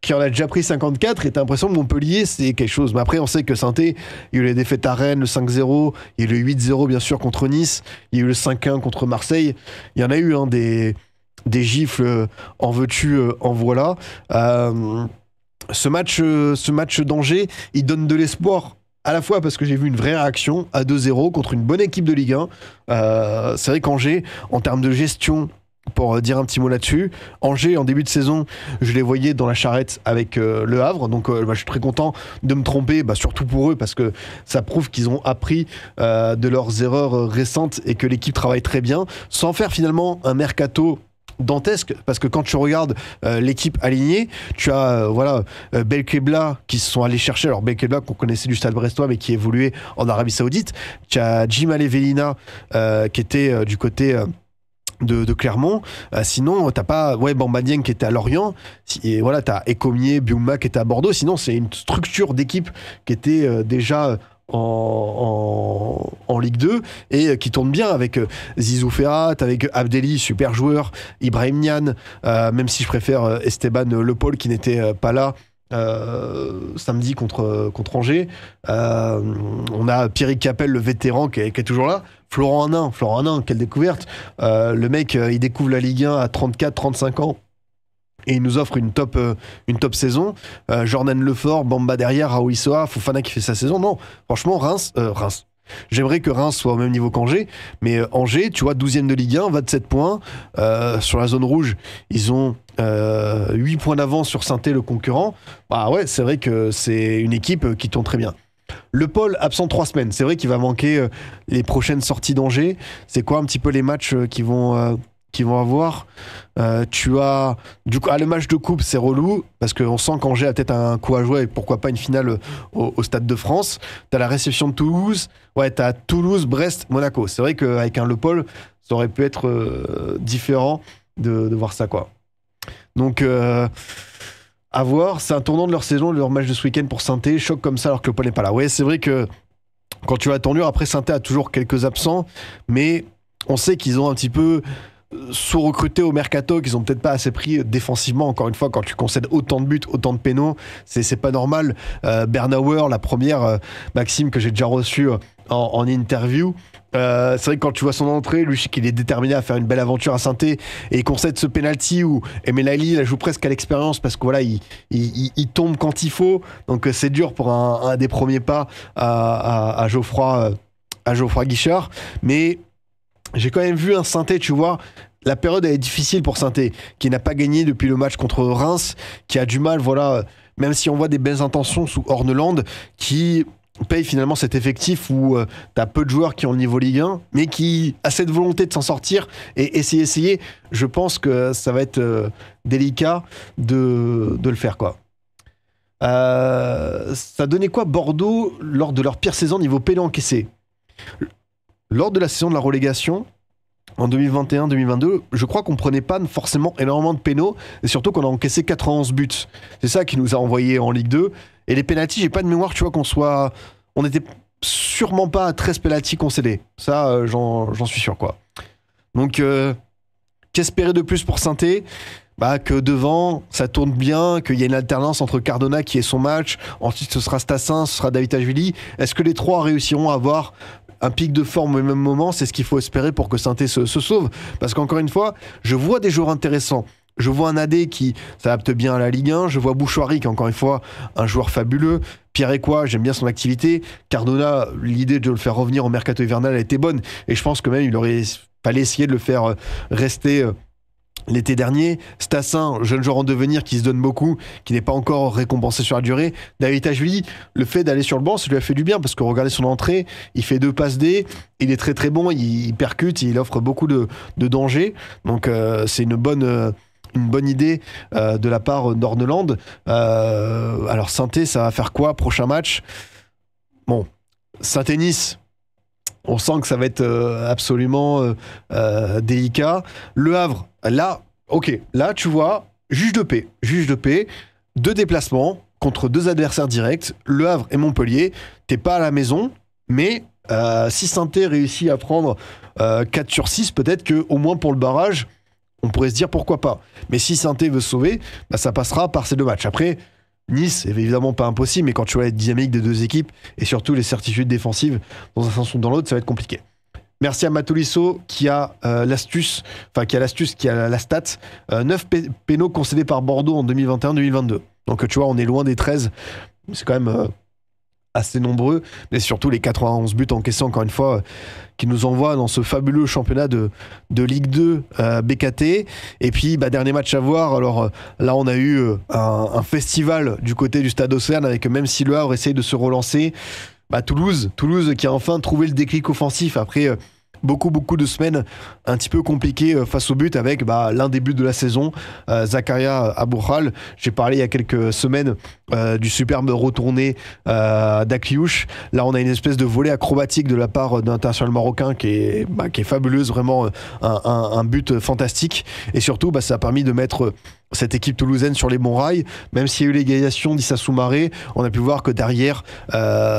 S1: qui en a déjà pris 54, et t'as l'impression que Montpellier, c'est quelque chose. Mais après, on sait que Saint-Étienne, il y a eu les défaites à Rennes, le 5-0, il y a eu le 8-0, bien sûr, contre Nice, il y a eu le 5-1 contre Marseille. Il y en a eu des gifles, en veux-tu, en voilà. Ce match d'Angers, il donne de l'espoir à la fois parce que j'ai vu une vraie réaction à 2-0 contre une bonne équipe de Ligue 1. C'est vrai qu'Angers, en termes de gestion, pour dire un petit mot là-dessus, Angers, en début de saison, je les voyais dans la charrette avec Le Havre. Donc, je suis très content de me tromper, surtout pour eux, parce que ça prouve qu'ils ont appris de leurs erreurs récentes et que l'équipe travaille très bien, sans faire finalement un mercato dantesque, parce que quand tu regardes l'équipe alignée, tu as Belkebla qui se sont allés chercher, alors Belkebla qu'on connaissait du Stade Brestois mais qui évoluait en Arabie Saoudite, tu as Jim Alevelina qui était du côté de Clermont. Sinon t'as pas Bamba Dieng qui était à Lorient, et t'as Ecomier, Biouma qui était à Bordeaux. Sinon c'est une structure d'équipe qui était déjà en Ligue 2 et qui tourne bien avec Zizou Ferrat, avec Abdelli, super joueur, Ibrahim Niane, même si je préfère Esteban Le Paul qui n'était pas là samedi contre Angers. On a Pierrick Capel, le vétéran, qui est toujours là. Florent Hanin, quelle découverte. Le mec, il découvre la Ligue 1 à 34-35 ans. Et il nous offre une top saison. Jordan Lefort, Bamba derrière, Aouissoa, Fofana qui fait sa saison. Non, franchement, Reims. J'aimerais que Reims soit au même niveau qu'Angers. Mais Angers, tu vois, 12e de Ligue 1, 27 points. Sur la zone rouge, ils ont 8 points d'avance sur Saint-Étienne, le concurrent. C'est vrai que c'est une équipe qui tourne très bien. Le Paul, absent 3 semaines. C'est vrai qu'il va manquer les prochaines sorties d'Angers. C'est quoi un petit peu les matchs qui vont avoir? Tu as du coup le match de coupe, c'est relou parce qu'on sent qu'Angers a peut-être un coup à jouer et pourquoi pas une finale au Stade de France. T'as la réception de Toulouse, t'as Toulouse, Brest, Monaco. C'est vrai qu'avec un Le Paul, ça aurait pu être différent de voir ça, quoi. Donc à voir, c'est un tournant de leur saison, leur match de ce week-end pour Saint-Étienne, choc comme ça alors que Le Paul n'est pas là. C'est vrai que quand tu vas à tournure, après Saint-Étienne a toujours quelques absents, mais on sait qu'ils ont un petit peu sous-recrutés au mercato, qu'ils ont peut-être pas assez pris défensivement. Encore une fois, quand tu concèdes autant de buts, autant de pénaux, c'est pas normal. Bernauer, la première, Maxime, que j'ai déjà reçue en interview. C'est vrai que quand tu vois son entrée, lui, je sais qu'il est déterminé à faire une belle aventure à Saint-Étienne et il concède ce penalty où Emel Ali la joue presque à l'expérience parce que voilà, il tombe quand il faut. Donc c'est dur pour un des premiers pas à Geoffroy Guichard. Mais j'ai quand même vu un Saint-Étienne, tu vois. La période elle est difficile pour Saint-Étienne, qui n'a pas gagné depuis le match contre Reims, qui a du mal, voilà, même si on voit des belles intentions sous Horneland, qui paye finalement cet effectif où tu as peu de joueurs qui ont le niveau Ligue 1, mais qui a cette volonté de s'en sortir et essayer. Je pense que ça va être délicat de le faire, quoi. Ça donnait quoi Bordeaux lors de leur pire saison niveau pénal encaissé? Lors de la saison de la relégation, en 2021-2022, je crois qu'on prenait pas forcément énormément de pénaux, et surtout qu'on a encaissé 91 buts. C'est ça qui nous a envoyé en Ligue 2. Et les pénaltys, j'ai pas de mémoire, tu vois, on était sûrement pas à 13 pénaltys concédés. Ça, j'en suis sûr, quoi. Donc, qu'espérer de plus pour Saint-Étienne? Que devant, ça tourne bien, qu'il y a une alternance entre Cardona qui est son match, ensuite ce sera Stassin, ce sera Davitashvili. Est-ce que les trois réussiront à avoir un pic de forme au même moment? C'est ce qu'il faut espérer pour que Saint-Étienne se sauve. Parce qu'encore une fois, je vois des joueurs intéressants. Je vois un AD qui s'adapte bien à la Ligue 1. Je vois Bouchoirie, qui est encore une fois un joueur fabuleux. Pierre Ecoua, j'aime bien son activité. Cardona, l'idée de le faire revenir au mercato hivernal a été bonne. Et je pense que même il aurait fallu essayer de le faire rester l'été dernier. Stassin, jeune joueur en devenir qui se donne beaucoup, qui n'est pas encore récompensé sur la durée. Davitashvili, le fait d'aller sur le banc, ça lui a fait du bien parce que regardez son entrée, il fait 2 passes D, il est très très bon, il percute, il offre beaucoup de dangers. Donc c'est une bonne idée de la part d'Horneland. Alors Saint-Étienne, ça va faire quoi prochain match? Bon, Saint-Nice, on sent que ça va être absolument délicat. Le Havre, là, ok, là tu vois, juge de paix, 2 déplacements contre 2 adversaires directs, Le Havre et Montpellier. T'es pas à la maison, mais si Saint-Étienne réussit à prendre 4 sur 6, peut-être qu'au moins pour le barrage, on pourrait se dire pourquoi pas. Mais si Saint-Étienne veut se sauver, ça passera par ces 2 matchs. Après, Nice, c'est évidemment pas impossible, mais quand tu vois la dynamique des 2 équipes et surtout les certitudes défensives dans un sens ou dans l'autre, ça va être compliqué. Merci à Matolisso qui a l'astuce, qui a la stat. 9 pénaux concédés par Bordeaux en 2021-2022. Donc tu vois, on est loin des 13. C'est quand même assez nombreux, mais surtout les 91 buts encaissés, encore une fois, qui nous envoient dans ce fabuleux championnat de Ligue 2 BKT. Et puis, dernier match à voir. Alors là, on a eu un festival du côté du Stade Océane, avec même si Le Havre essaye de se relancer. Toulouse qui a enfin trouvé le déclic offensif après beaucoup de semaines un petit peu compliquées face au but avec l'un des buts de la saison, Zakaria Aboukhal. J'ai parlé il y a quelques semaines du superbe retourné d'Akliouche. Là on a une espèce de volée acrobatique de la part d'un international marocain qui est fabuleuse, vraiment un but fantastique, et surtout ça a permis de mettre cette équipe toulousaine sur les bons rails. Même s'il y a eu l'égalisation d'Issa Soumaré, on a pu voir que derrière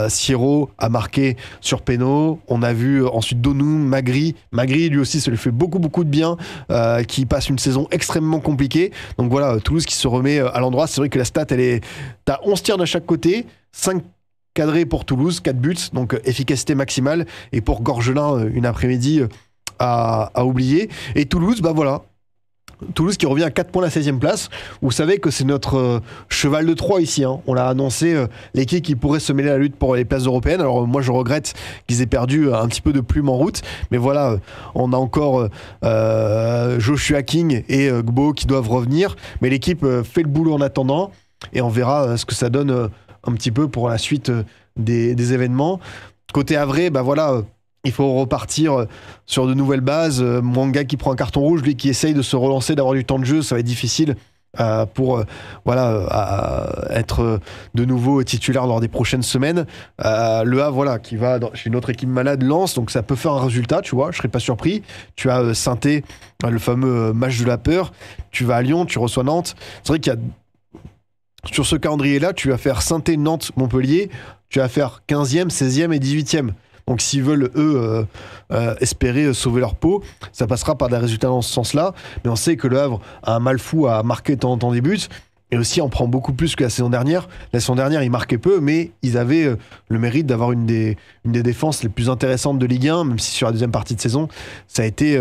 S1: Siro a marqué sur péno. On a vu ensuite Donou, Magri lui aussi, ça lui fait beaucoup de bien, qui passe une saison extrêmement compliquée. Donc voilà, Toulouse qui se remet à l'endroit. C'est vrai que la stat, t'as 11 tirs de chaque côté, 5 cadrés pour Toulouse, 4 buts, donc efficacité maximale. Et pour Gorgelin, une après-midi à oublier. Et Toulouse, voilà, Toulouse qui revient à 4 points à la 16e place. Vous savez que c'est notre cheval de Troie ici. On l'a annoncé, l'équipe qui pourrait se mêler à la lutte pour les places européennes. Alors moi je regrette qu'ils aient perdu un petit peu de plume en route. Mais voilà, on a encore Joshua King et Gbo qui doivent revenir. Mais l'équipe fait le boulot en attendant. Et on verra ce que ça donne un petit peu pour la suite des événements. Côté Havre, voilà... Il faut repartir sur de nouvelles bases. Mwanga qui prend un carton rouge, lui qui essaye de se relancer, d'avoir du temps de jeu, ça va être difficile pour être de nouveau titulaire lors des prochaines semaines. Le Havre, qui va chez une autre équipe malade, Lens, donc ça peut faire un résultat, tu vois, je serais pas surpris. Tu as Saint-Étienne, le fameux match de la peur. Tu vas à Lyon, tu reçois Nantes. C'est vrai qu'il y a sur ce calendrier-là, tu vas faire Saint-Étienne, Nantes, Montpellier. Tu vas faire 15e, 16e et 18e. Donc s'ils veulent, eux, espérer sauver leur peau, ça passera par des résultats dans ce sens-là. Mais on sait que le Havre a un mal fou à marquer de temps en temps des buts. Et aussi, on prend beaucoup plus que la saison dernière. La saison dernière, ils marquaient peu, mais ils avaient le mérite d'avoir une des défenses les plus intéressantes de Ligue 1, même si sur la deuxième partie de saison, ça a été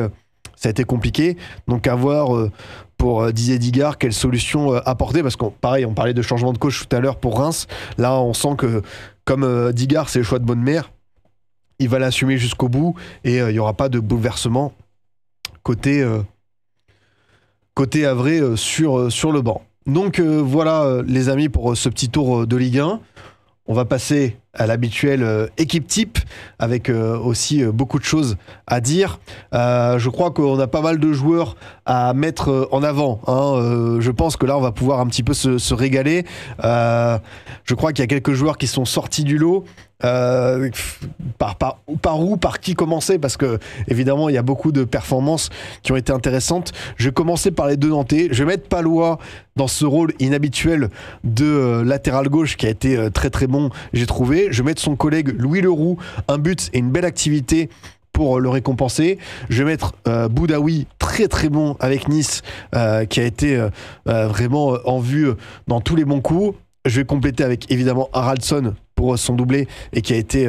S1: compliqué. Donc à voir pour Didier Digard quelle solution apporter, parce qu'on pareil, on parlait de changement de coach tout à l'heure pour Reims. Là, on sent que comme Digard, c'est le choix de bonne mère, il va l'assumer jusqu'au bout et il n'y aura pas de bouleversement côté Havrais sur le banc. Donc voilà les amis pour ce petit tour de Ligue 1. On va passer à l'habituelle équipe type avec aussi beaucoup de choses à dire. Je crois qu'on a pas mal de joueurs à mettre en avant. Je pense que là on va pouvoir un petit peu se régaler. Je crois qu'il y a quelques joueurs qui sont sortis du lot. Par qui commencer, parce que évidemment il y a beaucoup de performances qui ont été intéressantes. Je vais commencer par les deux Nantais. Je vais mettre Palois dans ce rôle inhabituel de latéral gauche qui a été très très bon, j'ai trouvé. Je vais mettre son collègue Louis Leroux, un but et une belle activité pour le récompenser. Je vais mettre Boudaoui, très très bon avec Nice, qui a été vraiment en vue dans tous les bons coups. Je vais compléter avec évidemment Haraldsson pour son doublé et qui a été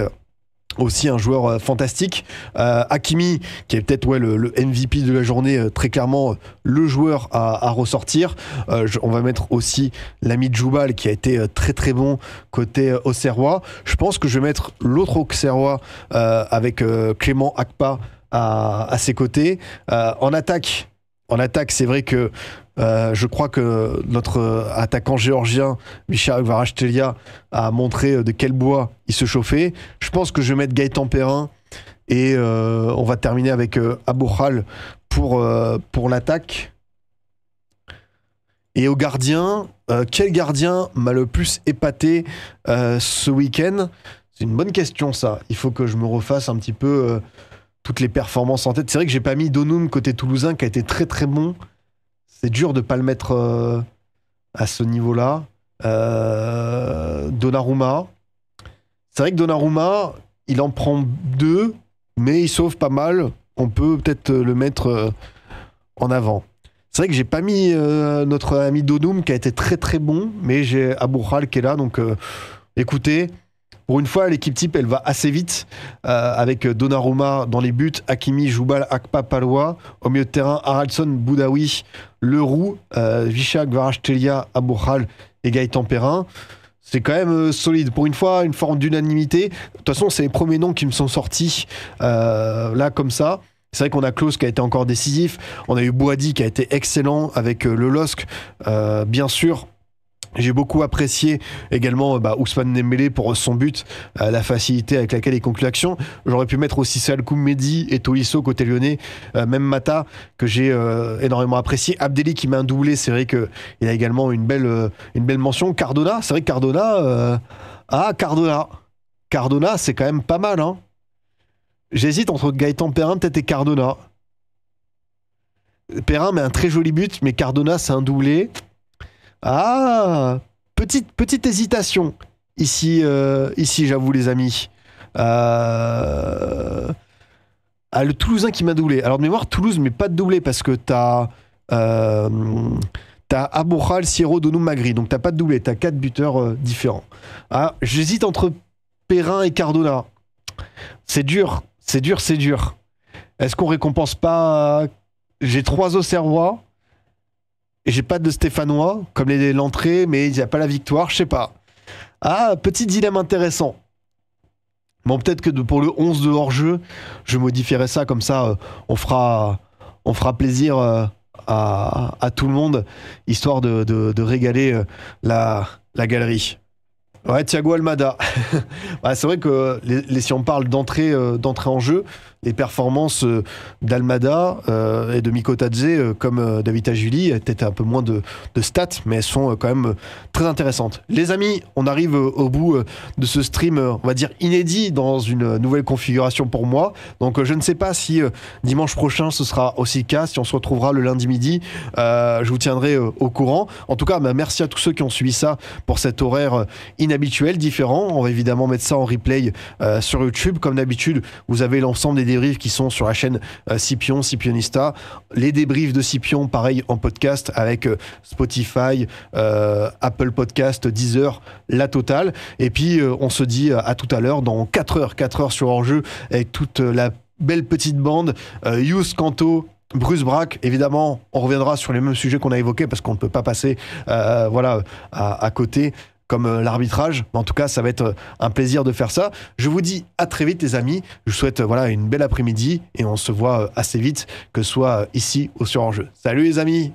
S1: aussi un joueur fantastique. Hakimi, qui est peut-être le MVP de la journée, très clairement le joueur à ressortir. On va mettre aussi l'ami Djoubal, qui a été très très bon côté Auxerrois. Je pense que je vais mettre l'autre Auxerrois avec Clément Akpa à ses côtés. En attaque, c'est vrai que je crois que notre attaquant géorgien, Misha Kvaratskhelia, a montré de quel bois il se chauffait. Je pense que je vais mettre Gaëtan Perrin et on va terminer avec Aboukhal pour l'attaque. Et au gardien, quel gardien m'a le plus épaté ce week-end? C'est une bonne question, ça. Il faut que je me refasse un petit peu toutes les performances en tête. C'est vrai que j'ai pas mis Donum côté toulousain, qui a été très très bon. C'est dur de ne pas le mettre à ce niveau-là. Donnarumma. C'est vrai que Donnarumma, il en prend 2, mais il sauve pas mal. On peut peut-être le mettre en avant. C'est vrai que j'ai pas mis notre ami Donum, qui a été très très bon, mais j'ai Aboukhal qui est là. Donc écoutez, pour une fois, l'équipe type, elle va assez vite, avec Donnarumma dans les buts, Hakimi, Djoubal, Akpa, Palois. Au milieu de terrain, Haraldsson, Boudaoui, Leroux, Misha Kvaratskhelia, Aboukhal et Gaëtan Perrin. C'est quand même solide. Pour une fois, une forme d'unanimité. De toute façon, c'est les premiers noms qui me sont sortis là, comme ça. C'est vrai qu'on a Klose qui a été encore décisif. On a eu Boadi qui a été excellent avec le LOSC, bien sûr. J'ai beaucoup apprécié également Ousmane Dembélé pour son but, la facilité avec laquelle il conclut l'action. J'aurais pu mettre aussi Salkoum Mehdi et Tolisso côté lyonnais, même Mata que j'ai énormément apprécié. Abdelli qui met un doublé, c'est vrai qu'il a également une belle mention. Cardona, c'est vrai que Cardona, Cardona c'est quand même pas mal. Hein. J'hésite entre Gaëtan Perrin peut-être et Cardona. Perrin met un très joli but, mais Cardona c'est un doublé. Ah, petite hésitation ici, j'avoue les amis. Le Toulousain qui m'a doublé. Alors de mémoire, Toulouse mais pas de doublé parce que t'as Aboukhal, Sierro, Donum, Magri. Donc t'as pas de doublé, t'as 4 buteurs différents. Ah, j'hésite entre Perrin et Cardona. C'est dur. Est-ce qu'on récompense pas... J'ai 3 Auxerrois. Et j'ai pas de Stéphanois, comme l'entrée, mais il n'y a pas la victoire, je sais pas. Ah, petit dilemme intéressant. Bon, peut-être que pour le 11 de hors-jeu, je modifierai ça, comme ça, on fera plaisir à tout le monde, histoire de régaler la galerie. Ouais, Thiago Almada. C'est vrai que si on parle d'entrée en jeu, les performances d'Almada et de Mikotadze, comme David Ajuli, peut-être un peu moins de stats, mais elles sont quand même très intéressantes. Les amis, on arrive au bout de ce stream, on va dire inédit, dans une nouvelle configuration pour moi. Donc je ne sais pas si dimanche prochain ce sera aussi le cas, si on se retrouvera le lundi midi, je vous tiendrai au courant. En tout cas, merci à tous ceux qui ont suivi ça pour cet horaire inhabituel. habituel, différent. On va évidemment mettre ça en replay sur YouTube. Comme d'habitude, vous avez l'ensemble des débriefs qui sont sur la chaîne Scipion, Scipionista. Les débriefs de Scipion, pareil, en podcast avec Spotify, Apple Podcast, Deezer, la totale. Et puis, on se dit à tout à l'heure, dans 4 heures sur Hors-Jeu, avec toute la belle petite bande. Yous, Kanto, Bruce Brack, évidemment, on reviendra sur les mêmes sujets qu'on a évoqués parce qu'on ne peut pas passer à côté, comme l'arbitrage. En tout cas, ça va être un plaisir de faire ça. Je vous dis à très vite, les amis. Je vous souhaite une belle après-midi et on se voit assez vite, que ce soit ici ou sur Hors-Jeu. Salut les amis!